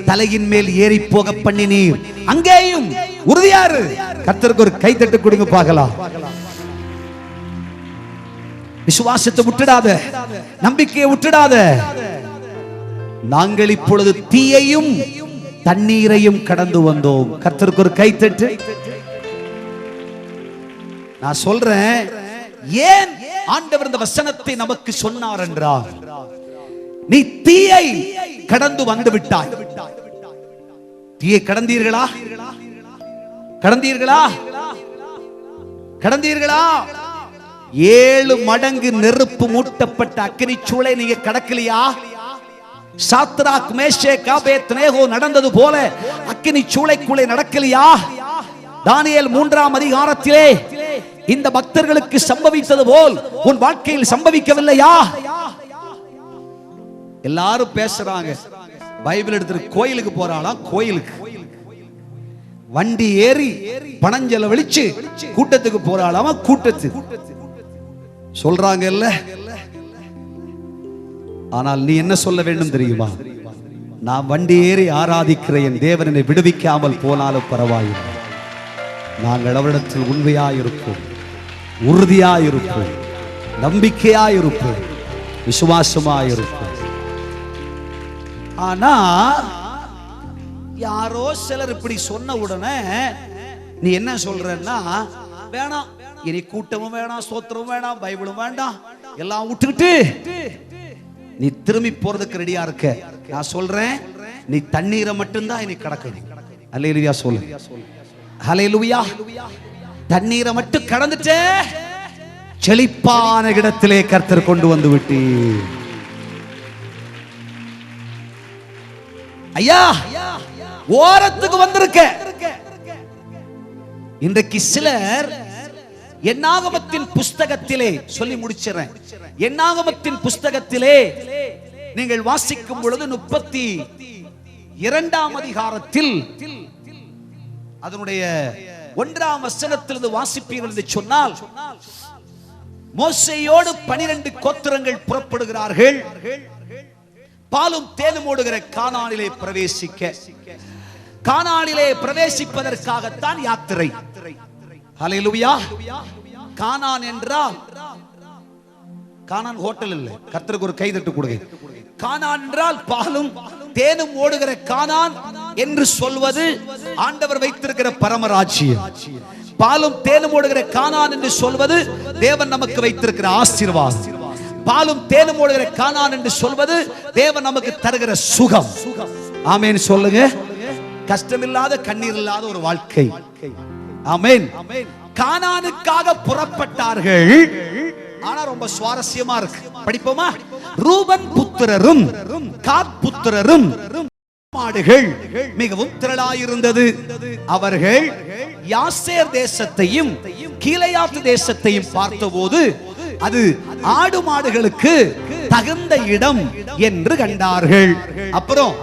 தலையின் மேல் ஏறி போக பண்ணினீர், அங்கேயும் உறுதியாரு. கர்த்தருக்கு ஒரு கைத்தட்டு கொடுங்க பார்க்கலாம். விசுவாசத்தை விட்டுடாத, நம்பிக்கையை விட்டுடாத. நாங்கள் இப்பொழுது தீயையும் தண்ணீரையும் கடந்து வந்தோம். கர்த்தருக்கு ஒரு கைத்தட்டு. நான் சொல்றேன், ஏன் ஆண்டவர் இந்த வசனத்தை நமக்கு சொன்னார் என்றால், நீ தீயை கடந்து வந்து விட்டாய். தீயை கடந்தீர்களா? கடந்தீர்களா? கடந்தீர்களா? 7 மடங்கு நெருப்பு மூட்டப்பட்ட அக்கினி சூளை நீங்க கடக்கலையா? சாத்ராக், மேஷேக், ஆபேத்நேகோ நடந்தது போல அக்கினி சூளைக்குள்ளே நடக்கலையா? தானியேல் 3ஆம் அதிகாரத்திலே இந்த பக்தர்களுக்கு சம்பவித்தது போல் உன் வாழ்க்கையில் சம்பவிக்கவில்லையா? எல்லாரும் பேசுறாங்க. பைபிள் எடுத்து கோயிலுக்கு போறாளாம். கோயிலுக்கு வண்டி ஏறி பணஞ்சல வெளிச்சு கூட்டத்துக்கு போறாளாமா. கூட்டத்துக்கு சொல்றாங்க இல்ல. ஆனால் நீ என்ன சொல்ல வேண்டும் தெரியுமா? நான் வண்டி ஏறி ஆராதிக்கிற என் தேவன் என்னை விடுவிக்காமல் போனாலும் பரவாயில்லை, நாங்கள் அவரிடத்தில் உண்மையாயிருப்போம், உறுதியாயிருப்போம், நம்பிக்கையாயிருப்போம், விசுவாசமாயிருப்போம். ஆனா யாரோ சிலர் இப்படி சொன்ன உடனே நீ என்ன சொல்றன்னா, வேணாம், இனி கூட்டமும் வேணாம், ஸ்தோத்திரமும் வேணாம், பைபிளும் வேண்டாம், எல்லாம் விட்டுக்கிட்டு நீ திரும்பி போறதுக்கு ரெடியா இருக்க. நான் சொல்றேன், நீ தண்ணீரை மட்டும்தான் இனி கடக்கணும். அல்லேலூயா சொல்லு. ஹல்லேலூயா. தண்ணீரை மட்டும் கடந்துட்டே செழிப்பான இடத்திலே கர்த்தர் கொண்டு வந்து விட்டு. ஐயா, ஓரத்துக்கு வந்திருக்க. இன்றைக்கு சிலர் என்னாகமத்தின் புஸ்தகத்திலே சொல்லி முடிச்சிறேன். என்னாகமத்தின் புஸ்தகத்திலே நீங்கள் வாசிக்கும் பொழுது 32ஆம் அதிகாரத்தில் அதனுடைய 1ஆம் வசனத்திலிருந்து வாசிப்பீர்கள் என்று சொன்னால், மோசேயோடு 12 கோத்திரங்கள் புறப்படுகிறார்கள். பாலும் தேனும் ஓடுகிற கானானிலே பிரவேசிக்க, கானானிலே பிரவேசிப்பதற்காகத்தான் யாத்திரை. ஹல்லேலூயா. கானான் என்றால் கானான் ஹோட்டல் இல்லை. கர்த்தருக்கு ஒரு கைதட்டு கொடுங்க. கானான் என்றால் பாலும் தேனும் ஓடுகிற கானான் என்று சொல்வது ஆண்டவர் வைத்திருக்கிற பரமராஜ்யம். பாலும் தேனும் ஓடுகிற கானான் என்று சொல்வது தேவன் நமக்கு வைத்திருக்கிற ஆசீர்வாதம். பாலும் தேனும் ஓடுகிற கானான் என்று சொல்வது தேவன் நமக்கு தருகிற சுகம். ஆமென் சொல்லுங்க. கஷ்டமில்லாத கண்ணீர் இல்லாத ஒரு வாழ்க்கை. ஆமென். கானானுக்காக புறப்பட்டார்கள். ஆனா ரொம்ப சுவாரஸ்யமா இருக்கு. படிப்போமா? ரூபன் புத்திரரும் காத் புத்திரரும் மாடுகள் மிகவும் திரளாயிருந்தது. அவர்கள் யாசேர் தேசத்தையும் கீலேயாத் தேசத்தையும் பார்த்தபோது அது ஆடு மாடுகளுக்கு தகுந்த இடம் என்று கண்டார்கள். அப்புறம்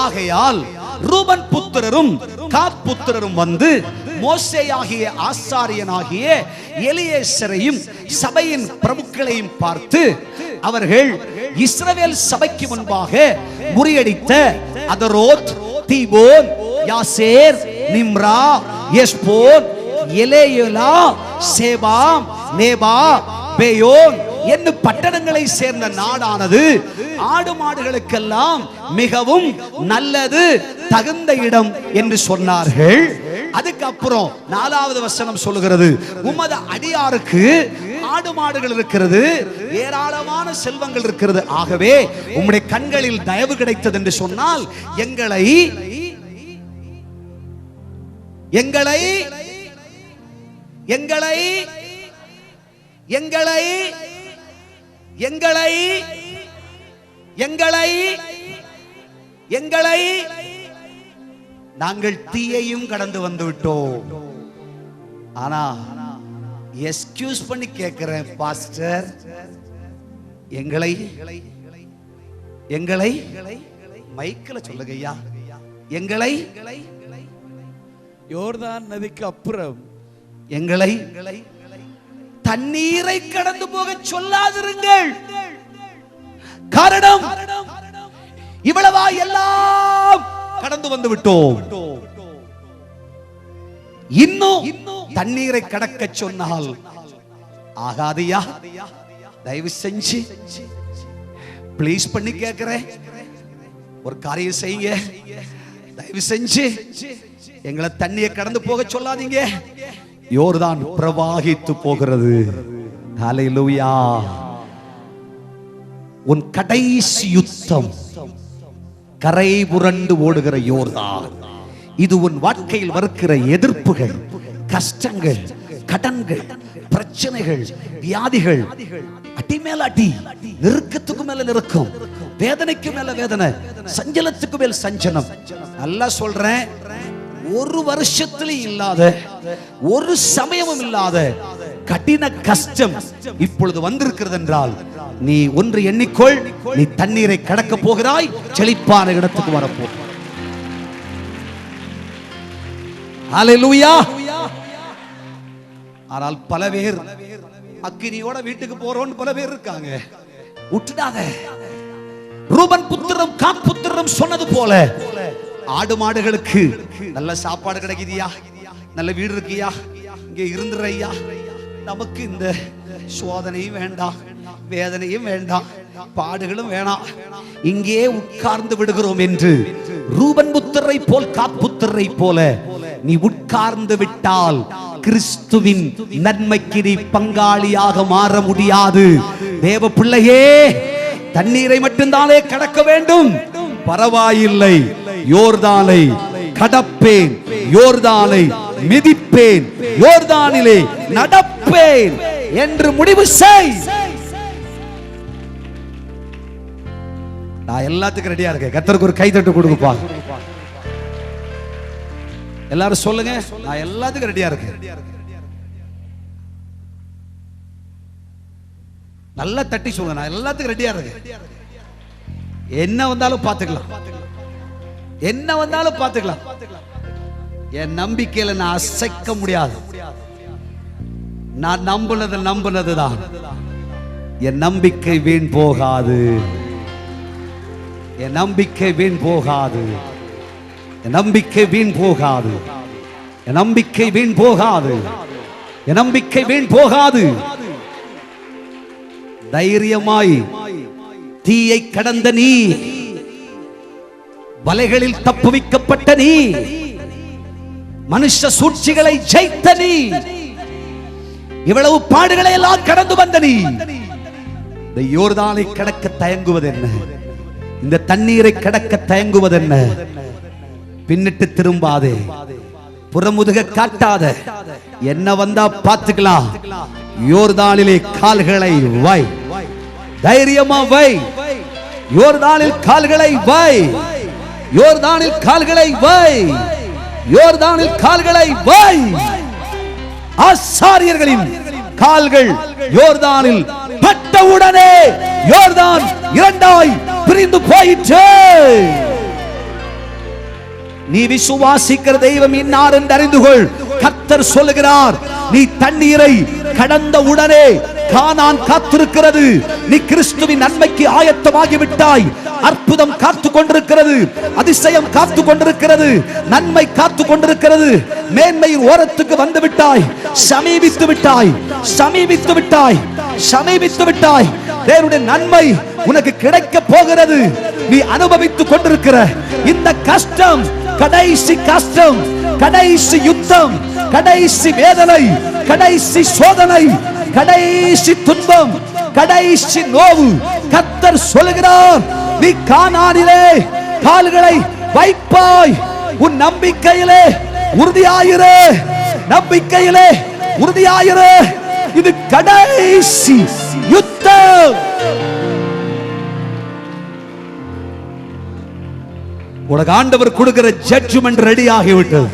ஆகையால் ரூபன் புத்திரரும் காத் புத்திரரும் வந்து மோசேயாகிய ஆசாரியனாகிய எலியேசரையும் சபையின் பிரமுகளையும் பார்த்து, அவர்கள் இஸ்ரவேல் சபைக்கு முன்பாக முறியடித்த அதரோத், தீபோன், யாசேர், நிம்ரா, எஸ்போன், எலேயோலா, சேபாம், நேபா, பேயோன் என்னும் பட்டணங்களை சேர்ந்த நாடானது ஆடு மாடுகளுக்கெல்லாம் மிகவும் நல்லது, தகுந்த இடம் என்று சொன்னார்கள். அதுக்கப்புறம் 4வது வசனம் சொல்லுகிறது, உமது அடியாருக்கு ஆடு மாடுகள் இருக்கிறது, ஏராளமான செல்வங்கள் இருக்கிறது. ஆகவே உம்முடைய கண்களில் தயவு கிடைத்தது என்று சொன்னால் எங்களை எங்களை எங்களை எங்களை எங்களை எங்களை எங்களை நாங்கள் தீயையும் கடந்து வந்து விட்டோம். ஆனா எக்ஸ்கியூஸ் பண்ணி கேட்கிறேன் பாஸ்டர், எங்களை எங்களை மைக்கில் சொல்லுங்க ஐயா, எங்களை யோர்தான் நதிக்கு அப்புறம் எங்களை தண்ணீரை கடந்து போக சொல்லாதிருங்கள். காரணம் இவ்வளவா எல்லாம் கடந்து வந்து விட்டோம். இன்னும் தண்ணீரை கடக்க சொன்னால் ஆகாதியா? தயவு செஞ்சு ப்ளீஸ் பண்ணி கேட்கிறேன், ஒரு காரியம் செய்யுங்க. தயவு செஞ்சு எங்களை தண்ணியை கடந்து போக சொல்லாதீங்க. யோர்தான் பிரவாகித்து போகிறது. ஹல்லேலூயா. உன் கடைசி யுத்தம் கரை புரண்டு ஓடுகிற யோர்தான். இது உன் வாழ்க்கையில் வருகிற எதிர்ப்புகள், கஷ்டங்கள், கடன்கள், பிரச்சனைகள், வியாதிகள், அடி மேல அடி, நெருக்கத்துக்கு மேல நெருக்கம், வேதனைக்கு மேல வேதனை, சஞ்சலத்துக்கு மேல் சஞ்சலம். நல்லா சொல்றேன், ஒரு வருஷத்துல இல்லாத, ஒரு சமயமும் இல்லாத கடின கஷ்டம் இப்பொழுது வந்திருக்கிறது என்றால் நீ ஒன்று எண்ணிக்கொள், நீ தண்ணீரை கடக்க போகிறாய், செழிப்பான இடத்துக்கு வரப்போ. ஹல்லேலூயா. ஆனால் பல பேர் அக்கினியோட வீட்டுக்கு போறோம் பல பேர் இருக்காங்க. விட்டுடாத. ரூபன் புத்திரம் காத் புத்திரம் சொன்னது போல ஆடு மாடுகளுக்கு நல்ல சாப்பாடு கிடைக்குதியா, நல்ல வீடு இருக்கியா, இங்கே இருந்துறையா, நமக்கு இந்த சோதனையும் வேண்டாம், வேதனையும் வேண்டாம், பாடுகளும் வேணாம், இங்கே உட்கார்ந்து விடுகிறோம் என்று ரூபன் புத்திரை போல் காத் புத்திரை போல நீ உட்கார்ந்து விட்டால் கிறிஸ்துவின் நன்மைக்கு நீ பங்காளியாக மாற முடியாது. தேவ பிள்ளையே, தண்ணீரை மட்டும்தானே கடக்க வேண்டும்? பரவாயில்லை, யோர்தானை கடப்பேன், யோர்தானை மிதிப்பேன், யோர்தானிலே நடப்பேன் என்று முடிவு செய். நான் எல்லாத்துக்கும் ரெடியா இருக்கேன். கர்த்தருக்கு ஒரு கைதட்டு கொடுங்கப்பா. எல்லாரும் சொல்லுங்க, நான் எல்லாத்துக்கும் ரெடியா இருக்கேன். நல்லா தட்டி சொல்லுங்க, நான் எல்லாத்துக்கும் ரெடியா இருக்கேன். என்ன வந்தாலும் பார்த்துக்கலாம், என்ன வந்தாலும் பார்த்துக்கலாம். என் நம்பிக்கையில நான் அசைக்க முடியாது. நான் நம்புனதுதான். என் நம்பிக்கை வீண் போகாது. என் நம்பிக்கை வீண் போகாது, என் நம்பிக்கை வீண் போகாது, என் நம்பிக்கை வீண் போகாது, என் நம்பிக்கை வீண் போகாது. தைரியமாய் தீயை கடந்த நீ, வலைகளில் தப்புவிக்கப்பட்ட நீ, மனுஷ சூழ்ச்சிகளை ஜெயித்த நீ, இவ்வளவு பாடுகளை எல்லாம் கடந்து வந்த நீ, இந்த யோர்தானை கடக்க தயங்குவது என்ன? இந்த தண்ணீரை கடக்க தயங்குவது என்ன? பின்னிட்டு திரும்பாதே, புறமுதுக காட்டாத, என்ன வந்தா பார்த்துக்கலாம். யோர்தானிலே கால்களை வை, தைரியமா வை, யோர்தானில் கால்களை வை, யோர்தானில் கால்களை வை, யோர்தானில் கால்களை வை. ஆசாரியர்களின் கால்கள் யோர்தானில் பட்டவுடனே யோர்தான் இரண்டாய் பிரிந்து போயிற்று. நீ விசுவாசிக்கிற தெய்வம் இன்னார் என்று அறிந்து கொள். கர்த்தர் சொல்லுகிறார், நீ தண்ணீரை கடந்த உடனே கானான் காத்திருக்கிறது. நீ கிறிஸ்துவின் நன்மைக்கு ஆயத்தமாகி விட்டாய். அற்புதம் காத்து கொண்டிருக்கிறது, அதிசயம் காத்து கொண்டிருக்கிறது, நன்மை காத்து கொண்டிருக்கிறது. மேன்மையின் ஓரத்துக்கு வந்து விட்டாய், சமீபித்து விட்டாய், சமீபித்து விட்டாய், சமீபித்து விட்டாய். தேவனுடைய நன்மை உனக்கு கிடைக்க போகிறது. நீ அனுபவித்துக் கொண்டிருக்கிற இந்த கஷ்டம் கடைசி கஷ்டம், கடைசி யுத்தம், கடைசி வேதனை, கடைசி சோதனை, கடைசி துன்பம், கடைசி நோவு. கர்த்தர் சொல்லுகிறார், நீ கானானிலே கால்களை வைப்பாய். உன் நம்பிக்கையிலே உறுதியாயிரு, நம்பிக்கையிலே உறுதியாயிரு. இது கடைசி யுத்தம். உனக்கு ஆண்டவர் கொடுக்கிற ஜட்ஜ்மென்ட் ரெடி ஆகிவிட்டது.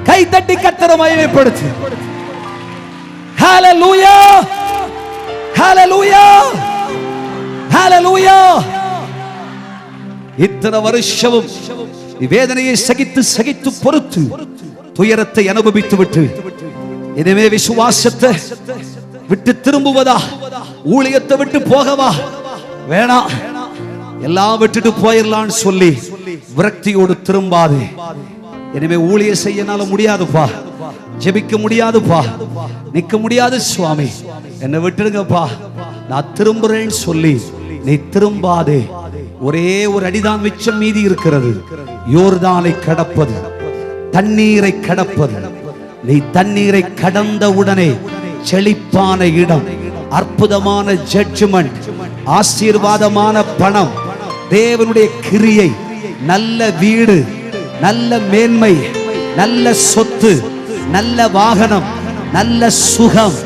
கை தட்டி கர்த்தரை மகிமைப்படுத்து. ஹalleluya, ஹalleluya, ஹalleluya. இத்தனை வருஷமும் வேதனையை சகித்து சகித்து பொறுத்து துயரத்தை அனுபவித்து விட்டு இனிமே விசுவாசத்தை விட்டு திரும்புவதா, ஊழியத்தை விட்டு போகவா? வேணாம், எல்லாம் விட்டுட்டு போயிடலான்னு சொல்லி விரக்தியோடு திரும்பாது. எனவே ஊழிய செய்யனால முடியாதுப்பா, ஜெபிக்க முடியாதுப்பா, நிக்க முடியாது சுவாமி, என்னை விட்டுடுங்கப்பா, நான் திரும்புறேன்னு சொல்லி நீ திரும்பாதே. ஒரே ஒரு அடிதான் மிச்சம் மீதி இருக்கிறது. யோர்தானை கடப்பது, தண்ணீரை கடப்பது. நீ தண்ணீரை கடந்த உடனே செழிப்பான இடம், அற்புதமான ஜட்ஜ்மென்ட், ஆசீர்வாதமான பணம், தேவனுடைய கிரியை, நல்ல வீடு, நல்ல மேன்மை, நல்ல சொத்து, நல்ல வாகனம், நல்ல சுகம்.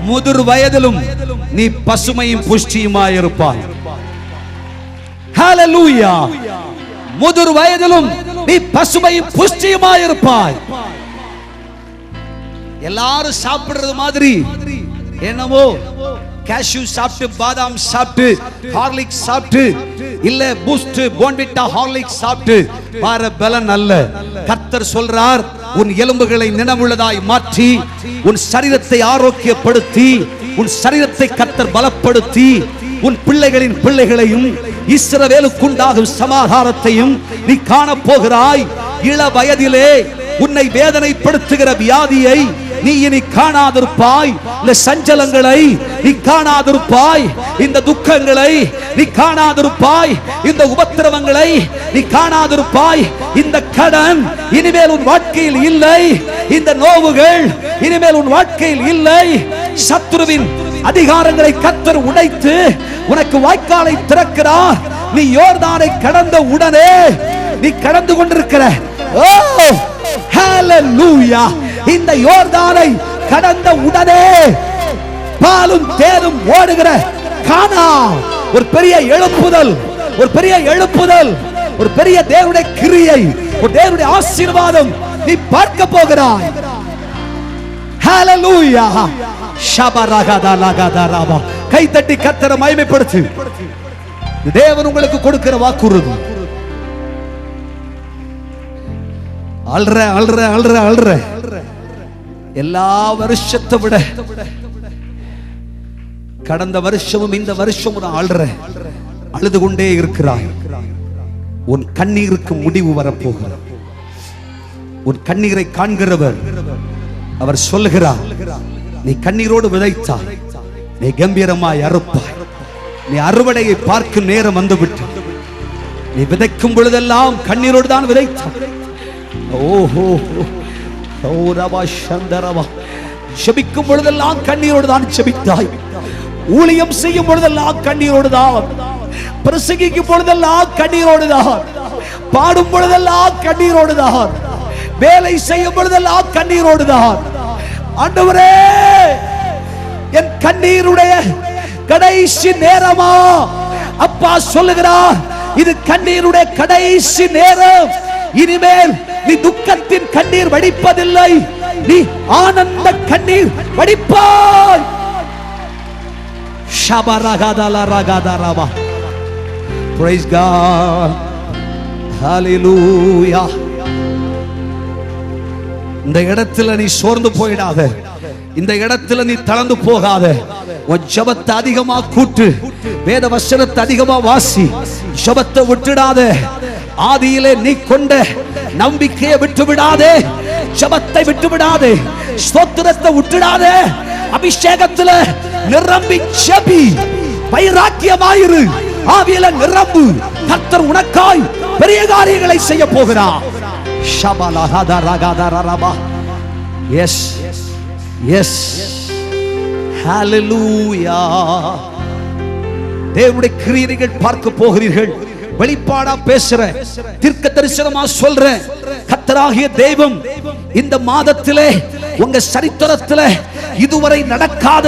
முதிர் வயதிலும் நீ பசுமையும் புஷ்டியுமாயிருப்பாய். ஹalleluya. முதிர் வயதிலும் நீ பசுமையும் புஷ்டியுமாயிருப்பாய். எல்லாரும் சாப்பிடுறது மாதிரி என்னவோ கேஷ்யூ சாப்பிட்டு, பாதாம் சாப்பிட்டு, ஹார்லிக்ஸ் சாப்பிட்டு, இல்ல பூஸ்ட், போன்விட்டா, ஹார்லிக்ஸ் சாப்பிட்டு பார பலன் அல்ல. கர்த்தர் சொல்றார், உன் எலும்புகளை நினைவுள்ளதாய் மாற்றி, உன் சரீரத்தை ஆரோக்கியப்படுத்தி, உன் சரீரத்தை கர்த்தர் பலப்படுத்தி, உன் பிள்ளைகளின் பிள்ளைகளையும் இஸ்ரவேலுக்குண்டாகும் சமாதானத்தையும் நீ காண போகிறாய். இள வயதிலே உன்னை வேதனைப்படுத்துகிற வியாதியை நீ இனி காணாதிருப்பாய். இந்த சஞ்சலங்களை நீ காணாதிருப்பாய். இந்த துக்கங்களை நீ காணாதிருப்பாய். இந்த உபத்திரவங்களை நீ காணாதிருப்பாய். இந்த கடன் இனிமேல் உன் வாழ்க்கையில் இல்லை. இந்த நோவுகள் இனிமேல் உன் வாழ்க்கையில் இல்லை. சத்துருவின் அதிகாரங்களை கர்த்தர் உடைத்து உனக்கு வாய்க்காலை திறக்கிறார். நீ யோர்தானை கடந்த உடனே நீ கடந்து கொண்டிருக்கிற ஹalleluya, இந்த யோர்தானை கடந்த உடனே பாலும் தேனும் ஓடுகிற கானான் ஒரு பெரிய எழுப்புதல், ஒரு பெரிய எழுப்புதல், ஒரு பெரிய தேவனுடைய கிரியை, ஒரு தேவனுடைய ஆசீர்வாதம் நீ பார்க்க போகிறாய். ஹalleluya. ஷபரகதலகதரபா. கை தட்டி கர்த்தரை மகிமைப்படுத்து. தேவன் உங்களுக்கு கொடுக்கிற வாக்குறுதி. அல்ற அல்ற அல்ற அல்ற எல்லா வருஷத்தை விட கடந்த வருஷமும் இந்த வருஷமும் அழுது கொண்டே இருக்கிறாய். உன் கண்ணீருக்கு முடிவு வரப்போகிறார். உன் கண்ணீரை காண்கிறவர் அவர் சொல்லுகிறார், நீ கண்ணீரோடு விதைத்தாய், நீ கம்பீரமாய் அறுப்பாய். நீ அறுவடையை பார்க்கும் நேரம் வந்துவிட்டு, நீ விதைக்கும் பொழுதெல்லாம் கண்ணீரோடு தான் விதைத்தாய். ஓஹோ ஓரவா சந்தரவா. செபிக்கும் பொழுதெல்லாம் கண்ணீரோடு தான் செபித்தாய். ஊழியம் செய்யும் பொழுதெல்லாம் கண்ணீரோடு தான், பிரசங்கிக்கும் பொழுதெல்லாம் கண்ணீரோடு தான், பாடும் பொழுதெல்லாம் கண்ணீரோடு தான், வேலை செய்யும் பொழுதெல்லாம் கண்ணீரோடு தான். ஆண்டவரே, என் கண்ணீருடைய கடைசி நேரமா? அப்பா சொல்லுகிறார், இது கண்ணீருடைய கடைசி நேரம். இனிமேல் நீ துக்கத்தின் கண்ணீர் வடிப்பதில்லை, நீ ஆனந்த கண்ணீர் வடிப்பாய். ஷபரகதலரகதரவா. Praise God. Hallelujah. இந்த இடத்துல நீ சோர்ந்து போயிடாத, இந்த இடத்துல நீ தளர்ந்து போகாத. உன் ஜெபத்தை அதிகமா கூட்டு, வேத வசனத்தை அதிகமா வாசி, ஜெபத்தை விட்டுடாத. ஆதியிலே நீ கொண்ட நம்பிக்கையை விட்டு விடாதே, ஜெபத்தை விட்டு விடாதே, ஸ்தோத்திரத்தை விட்டுடாதே. அபிஷேகத்துல நிரம்பி ஜெபி, வைராக்கியமாயிரு, ஆவியில நிரம்பு. கர்த்தர் உனக்காய் பெரிய காரியங்களை செய்ய போகிறார். ஷபலஹதரகதரரபா. எஸ் எஸ், ஹalleluya. தேவனுடைய கிரியைகள் பார்க்க போகிறீர்கள். வெளிப்பாடா பேசுற, தீர்க்க தரிசனமா சொல்ற. கர்த்தராகிய தெய்வம் இந்த மாதத்திலே உங்க சரித்திரத்திலே இதுவரை நடக்காத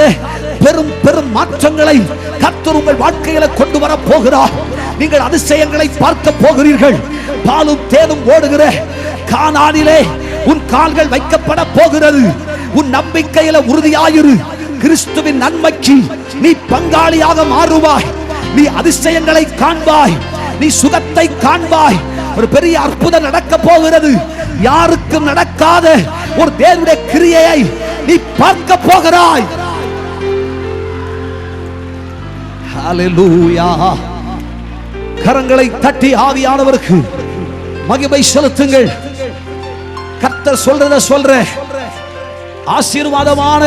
பெரும் பெரும் மாற்றங்களை கர்த்தர் உங்கள் வாழ்க்கையில கொண்டு வர போகிறார். நீங்கள் அதிசயங்களை பார்க்க போகிறீர்கள். பாலும் தேனும் ஓடுகிற கானானிலே உன் கால்கள் வைக்கப்பட போகிறது. உன் நம்பிக்கையில உறுதியாயிரு. கிறிஸ்துவின் நன்மைக்கு நீ பங்காளியாக மாறுவாய். நீ அதிசயங்களை காண்பாய், நீ சுகத்தை காண்பாய். ஒரு பெரிய அற்புதம் நடக்க போகிறது. யாருக்கும் நடக்காத ஒரு தேவனுடைய கிரியையை நீ பார்க்க போகிறாய். ஹalleluya. கரங்களை தட்டி ஆவியானவருக்கு மகிமை செலுத்துங்கள். கர்த்தர் சொல்றத சொல்ற. ஆசீர்வாதமான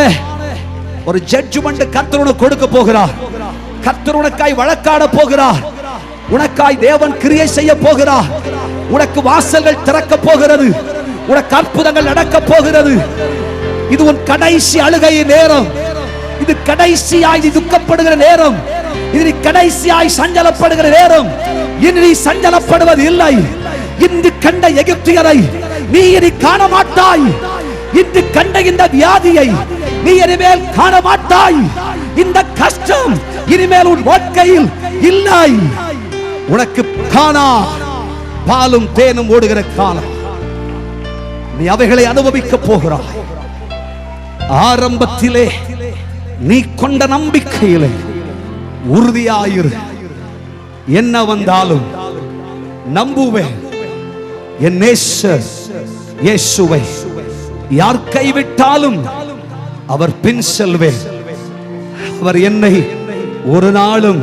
ஒரு ஜட்ஜ்மென்ட் கர்த்தர் உனக்கு கொடுக்க போகிறார். கர்த்தர் உனக்காய் வழக்காட போகிறார். உனக்காய் தேவன் கிரியை செய்ய போகிறார். உனக்கு வாசல்கள் திறக்க போகிறது. உனக்கு அற்புதங்கள் நடக்க போகிறது. இது உன் கடைசி அழுகை நேரம். இது கடைசியாய் நீ துக்கப்படுகிற நேரம். இது நீ கடைசியாய் சஞ்சலப்படுகிற நேரம். இனி நீ சஞ்சலப்படுவது இல்லை. இன்று கண்ட எகிப்தியரை நீ இனி காண மாட்டாய். இன்று கண்ட இந்த வியாதியை நீ இனிமேல் காண மாட்டாய். இந்த கஷ்டம் இனிமேல் உன் வாழ்க்கையில் இல்லை. உனக்கு காணா பாலும் தேனும் ஓடுகிற காலம். நீ அவைகளை அனுபவிக்க போகிறாய். ஆரம்பத்திலே நீ கொண்ட நம்பிக்கையிலே உறுதியாயிரு. என்ன வந்தாலும் நம்புவேன். என் நேசர் இயேசுவை யார் கைவிட்டாலும் அவர் பின் செல்வேன். அவர் என்னை ஒரு நாளும்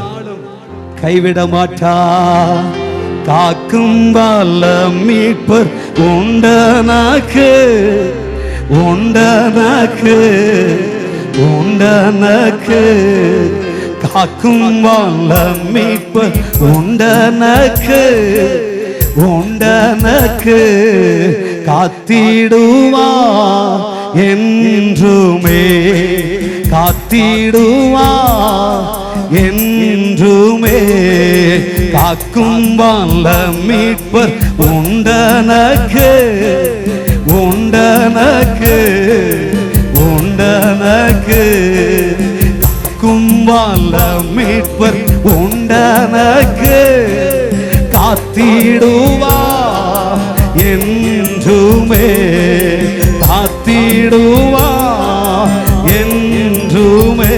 கைவிட மாட்டார். காக்கும் வல்லம் மீட்பர் உண்டனக்கு, உண்டனக்கு, உண்டனக்கு. காக்கும் வல்லம் மீட்பர் உண்டனக்கு, உண்டனக்கு. காத்திடுவா என்றுமே, காத்திடுவா என்றுமே. காக்கும் வல்லம் மீட்பர் உண்டனக்கு, உண்டனக்கு, உண்டனக்கு. காக்கும் வல்லம் மீட்பர் உண்டனக்கு. காத்திடுவா என்றுமே, காத்திடுவா என்றுமே.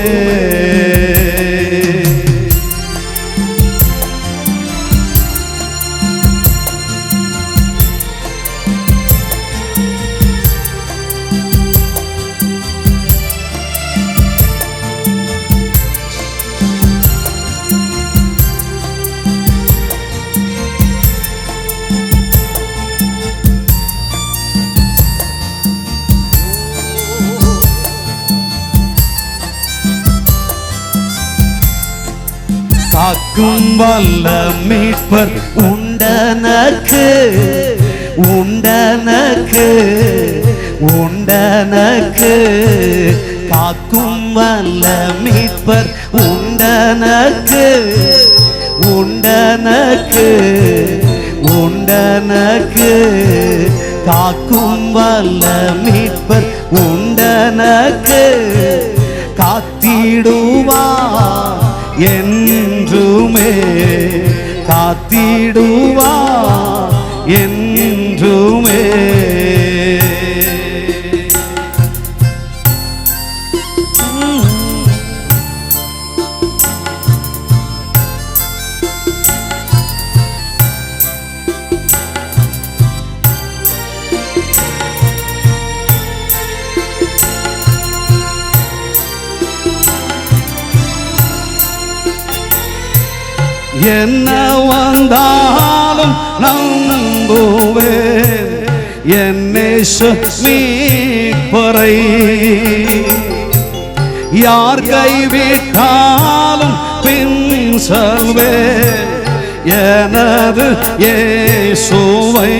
காக்கும் வல்ல மீட்பர் உண்டனக்கு உண்டனக்கு உண்டனக்கு காக்கும் வல்ல மீட்பர் உண்டனக்கு உண்டனக்கு உண்டனக்கு காக்கும் வல்ல மீட்பர் உண்டனக்கு காத்திடுவார் என்றுமே காத்திடுவார் என்றுமே. என்ன வந்தாலும் நம்புவேன் என்னை மீட்பரை யார் கைவிட்டாலும் பின் செல்வேன் எனது இயேசுவை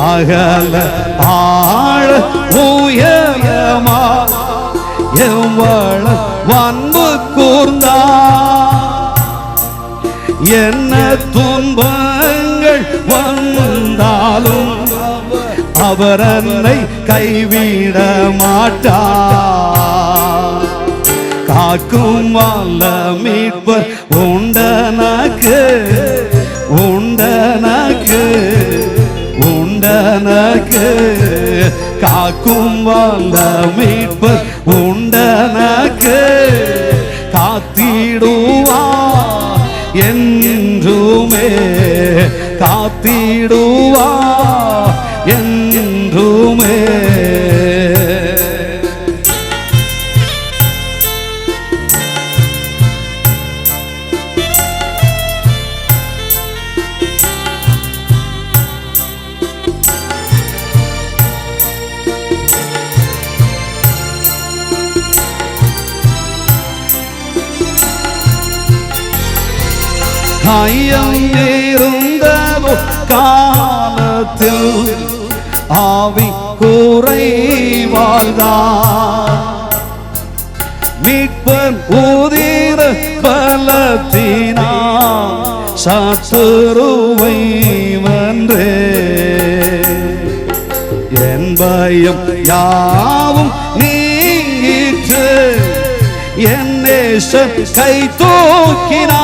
அகல ஆழ உயரமா எவ்வள வன்பு கூர்ந்தா என்ன துன்பங்கள் வந்தாலும் அவர் என்னை கைவிட மாட்டார். காக்கும் வல்ல மீட்பர் உண்டனக்கு உண்டனக்கு உண்டனக்கு காக்கும் வல்ல மீட்பர் உண்டனக்கு காத்திடுவார் என்றுமே காத்திடுவார் என்றுமே. இருந்ததோ காலத்தில் ஆவி குறைவாழ்ந்தார் மீட்பர் உதிர பலத்தினார் சத்துருவை வென்றே என் பயம் யாவும் நீங்கிற்று என் நேசர் கை தூக்கினார்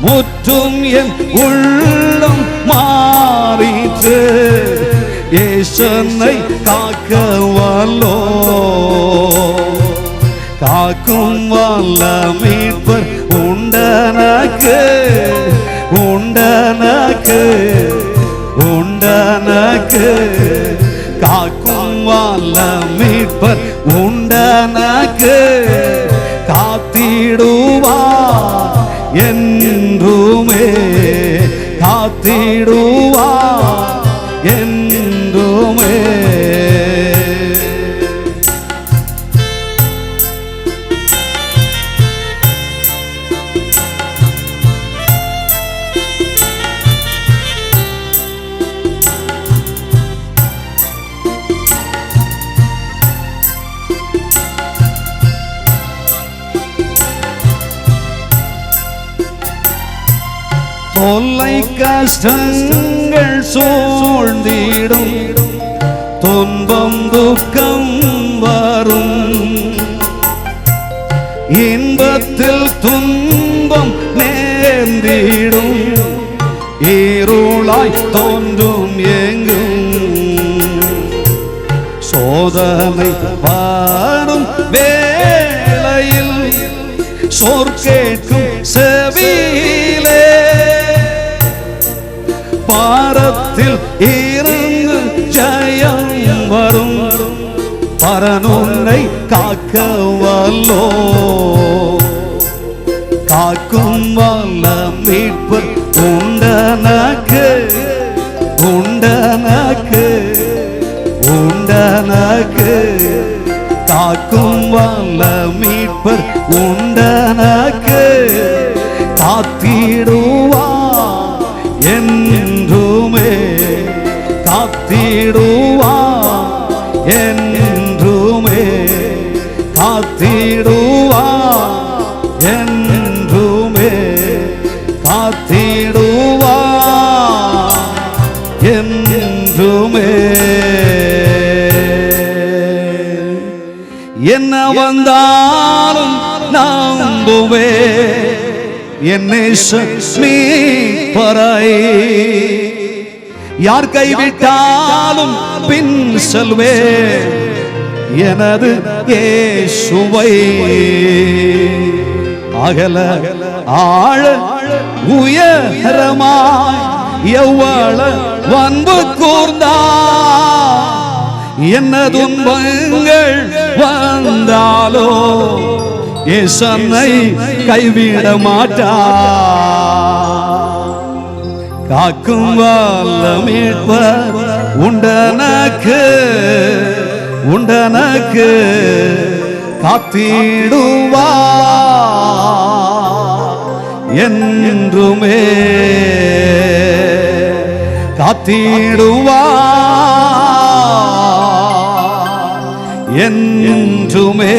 முற்றும் என் உள்ளம் மாறிற்று ஏசனை காக்க வல்லோ காக்கும் வல்ல மீட்பர் உண்டனக்கு உண்டனக்கு உண்டனக்கு காக்கும் வல்ல மீட்பர் உண்டனக்கு காத்திடுவார் என்றுமே காத்திடுவார் என்றுமே. தொல்லை கஷ்டங்கள் சூழ்ந்திடும் துன்பம் துக்கம் வரும் இன்பத்தில் துன்பம் நேர்ந்திடும் இருளாய் தோன்றும் எங்கும் சோதனை வரும் வேளையில் சொற்கேட்கும் செவியிலே பாரத்தில் இருந்து ஜெயம் வரும் பரனுன்னை காக்க வல்லோ காக்கும் வல்ல மீட்பர் உண்டனக்கு உண்டனக்கு உண்டனக்கு காக்கும் வல்ல மீட்பர் உண்டனக்கு காத்திடுவார் என்றுமே காத்திடுவார் என்றுமே காத்திடுவார் என்றுமே காத்திடுவார் என்றுமே. என்ன வந்தாலும் நம்புவே என்னை மீட்பரை யார் கைவிட்டாலும் பின் செல்வே எனது இயேசுவை அகல ஆழ உயரமாய் எவ்வள வன்பு கூர்ந்தா என்ன துன்பங்கள் வந்தாலோ இயேசுவை கைவிட மாட்டா காக்கும் வல்ல மீட்பர் உண்டனக்கு உண்டனக்கு காத்திடுவார் என்றுமே காத்திடுவார் என்றுமே.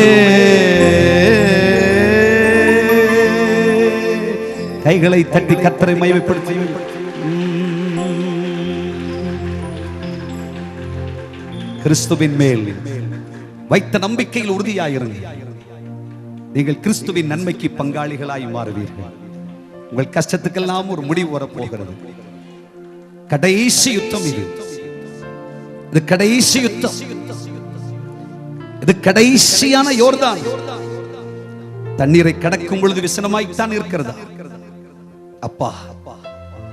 கைகளை தட்டி கர்த்தரை மகிமைப்படுத்தி கிறிஸ்துவின் மேல் வைத்த நம்பிக்கையில் உறுதியாயிருங்கள். நீங்கள் கிறிஸ்துவின் நன்மைக்கு பங்காளிகளாய் மாறுவீர்கள். உங்கள் கஷ்டத்துக்கெல்லாம் ஒரு முடிவு வரப்போகிறது. கடைசி யுத்தம் இது. இது கடைசி யுத்தம். இது கடைசியான யோர்தான். தண்ணீரை கடக்கும் பொழுது விசனமாய்த்தான் இருக்கிறதா? அப்பா,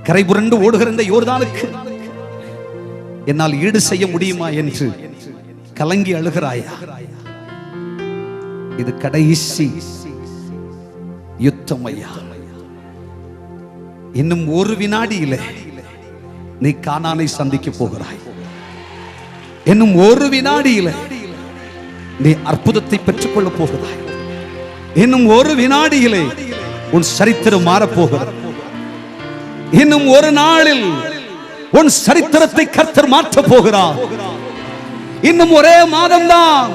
கரை புரண்டு ஓடுகிற இந்த யோர்தானுக்கு என்னால் ஈடு செய்ய முடியுமா என்று கலங்கி அழுகிறாயா? இது கடைசி யுத்தம் ஐயா. இன்னும் ஒரு வினாடியிலே நீ கானானை சந்திக்க போகிறாய். இன்னும் ஒரு வினாடியிலே நீ அற்புதத்தை பெற்றுக்கொள்ள போகிறாய். இன்னும் ஒரு வினாடியிலே உன் சரித்திரம் மாறப்போகிறது. இன்னும் ஒரு நாளில் உன் சரித்திரத்தை கர்த்தர் மாற்ற போகிறார். இன்னும் ஒரே மாதம்தான்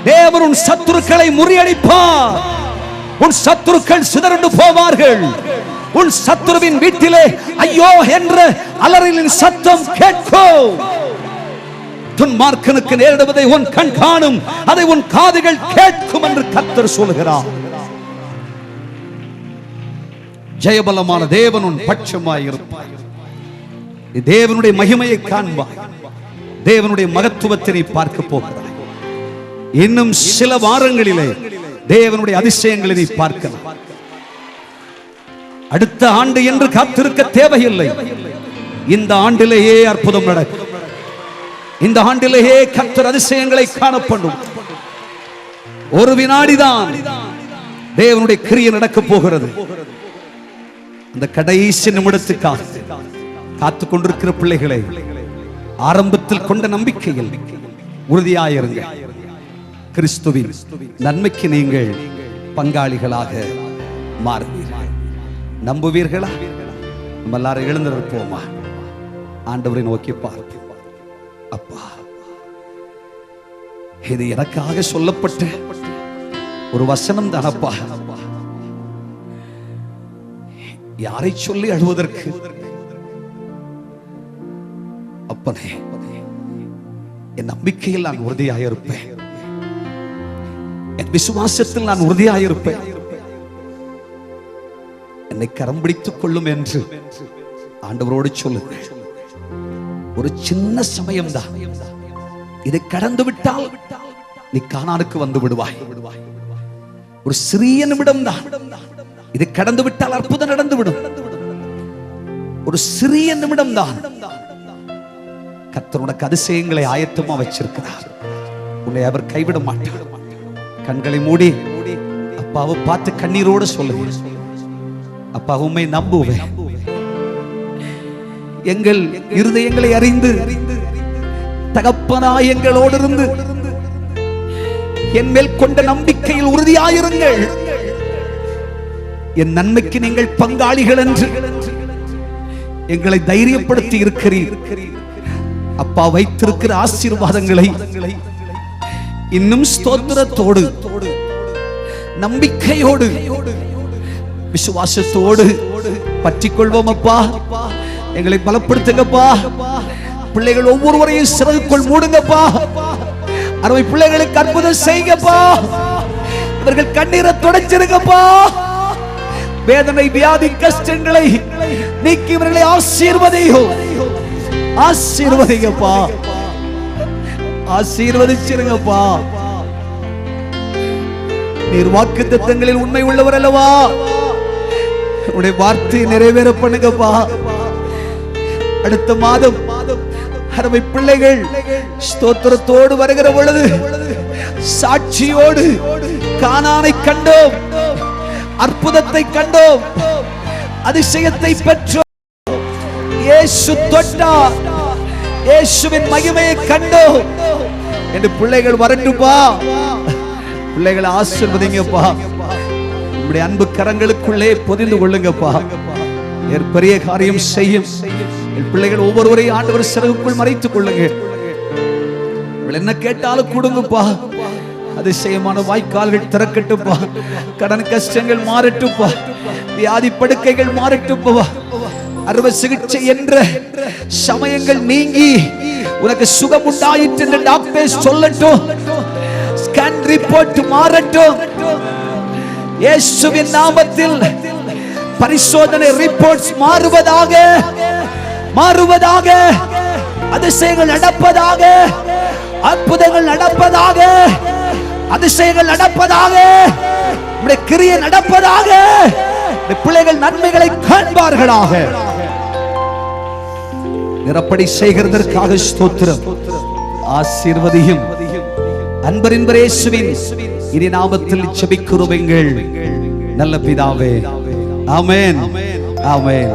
தேவன் உன் சத்துருக்களை முறியடிப்பார். உன் சத்துருக்கள் சிதறண்டு போவார்கள். உன் சத்துருவின் வீட்டிலே ஐயோ என்ற அலறலின் சத்தம் கேட்கும். துன்மார்க்கனுக்கு நேரிடுவதை உன் கண் காணும், அதை உன் காதுகள் கேட்கும் என்று கர்த்தர் சொல்கிறார். ஜெயபலமான தேவன் உன் பட்சமாய் இருப்பார். தேவனுடைய மகிமையை காண்பாய். தேவனுடைய மகத்துவத்தை பார்க்க போகிறாய். இன்னும் சில வாரங்களிலே தேவனுடைய அதிசயங்களை நீ பார்க்கலாம். அடுத்த ஆண்டு என்று காத்திருக்க தேவையில்லை. இந்த ஆண்டிலேயே அற்புதம் நடக்கும். இந்த ஆண்டிலேயே கர்த்தர் அதிசயங்களை காணப்படும். ஒரு வினாடிதான் தேவனுடைய கிரியை நடக்க போகிறது. அந்த கடைசி நிமிடத்துக்காக காத்துக் கொண்டிருக்கிற பிள்ளைகளை ஆரம்பத்தில் கொண்ட நம்பிக்கையில் உறுதியாயிருங்க. கிறிஸ்துவின் நன்மைக்கு நீங்கள் பங்காளிகளாக மாறுவீர்கள். நம்புவீர்களா? நம்ம எல்லாரும் எழுந்திருப்போமா? ஆண்டவரை நோக்கி பார்த்து, அப்பா, இது எனக்காக சொல்லப்பட்ட ஒரு வசனம் தானப்பா. யாரை சொல்லி அழுவதற்கு? அப்பனே, என் நம்பிக்கையில் நான் உறுதியாயிருப்பேன். என் விசுவாசத்தில் நான் உறுதியாயிருப்பேன். என்னை கரம் பிடித்துக் கொள்ளும் என்று ஆண்டவரோடு சொல்லுங்கள். ஒரு சின்ன சமயம்தான். இதை கடந்து விட்டால் நீ கானானுக்கு வந்து விடுவாய். ஒரு சிறிய நிமிடம் தான். இதை கடந்து விட்டால் அற்புதம் நடந்துவிடும். ஒரு சிறிய நிமிடம் தான். கர்த்தர் உனக்கு அதிசயங்களை ஆயத்தமா வச்சிருக்கிறார். உன்னை அவர் கைவிட மாட்டார். கண்களை மூடி அப்பாவை பார்த்து கண்ணீரோடு சொல்லுங்க, அப்பா, உம்மை நம்புவேன். எங்கள் இருதயங்களை அறிந்து தகப்பனாய் எங்களோடு இருந்து என் மேல் கொண்ட நம்பிக்கையில் உறுதியாயிருங்கள். என் நன்மைக்கு நீங்கள் பங்காளிகள் என்று எங்களை தைரியப்படுத்தி இருக்கிறீர். அப்பா, வைத்திருக்கிற ஆசீர்வாதங்களை இன்னும் ஸ்தோத்திரத்தோடு, நம்பிக்கையோடு, விசுவாசத்தோடு பற்றிக்கொள்வோம். அப்பா, எங்களை பலப்படுத்துங்கப்பா. பிள்ளைகள் ஒவ்வொருவரையும் சிறகுக்குள் மூடுங்கப்பா. அருமை பிள்ளைகளுக்கு அற்புதம் செய்யுங்கப்பா. இவர்கள் கண்ணீரை தொடச்சிருங்கப்பா. வேதனை, வியாதி, கஷ்டங்களை நீக்கி இவர்களை ஆசீர்வதியும். ஆசீர்வதிங்கப்பா, ஆசீர்வதிச்சிருங்கப்பா. நீர் வாக்குத்தத்தங்களில் உண்மை உள்ளவர் அல்லவா? உடைய வார்த்தையை நிறைவேற பண்ணுங்கப்பா. அடுத்த மாதம் அருமை பிள்ளைகள் ஸ்தோத்திரத்தோடு வருகிற பொழுது சாட்சியோடு கானானை கண்டோம், அற்புதத்தை கண்டோம், அதிசயத்தை பெற்றோம். இயேசு தொட்டார், இயேசுவின் மகிமையை கண்டோம் என்று பிள்ளைகள் வரட்டும்பா. பிள்ளைகளை ஆசீர்வதிங்கப்பா. உங்களுடைய அன்பு கரங்களுக்குள்ளே பொதிந்து கொள்ளுங்கப்பா. பெரிய காரியம் செய்யும். பிள்ளைகள் ஒவ்வொருவரையும் ஆண்டவர் சிறகுக்குள் மறைத்துக் கொள்ளுங்க. என்ன கேட்டாலும் கொடுங்கப்பா. அதிசயமான வாய்க்கால்கள் திறக்கட்டும்பா. கடன் கஷ்டங்கள் மாறட்டும்பா. வியாதி படுக்கைகள் மாறட்டும்பா. அறுவை சிகிச்சை என்ற சமயங்கள் நீங்கி உனக்கு சுகம் உண்டாயிற்று என்று டாக்டர் சொல்லட்டும். ஸ்கேன் ரிப்போர்ட் மாறட்டும். இயேசுவின் நாமத்தில் பரிசோதனை ரிப்போர்ட்ஸ் மாறுவதாக, மாறுவதாக. அதிசயங்கள் நடப்பதாக, அற்புதங்கள் நடப்பதாக, அதிசயங்கள் நடப்பதாக, கிரியை நடப்பதாக. பிள்ளைகள் நன்மைகளை காண்பார்களாக. நிரப்படி செய்கிறதற்காக ஸ்தோத்திரம். ஆசீர்வதியும். அன்பரின் இயேசுவின் இனி நாமத்தில் ஜெபிக்கிறோம் எங்கள் நல்ல பிதாவே. ஆமென், ஆமென்.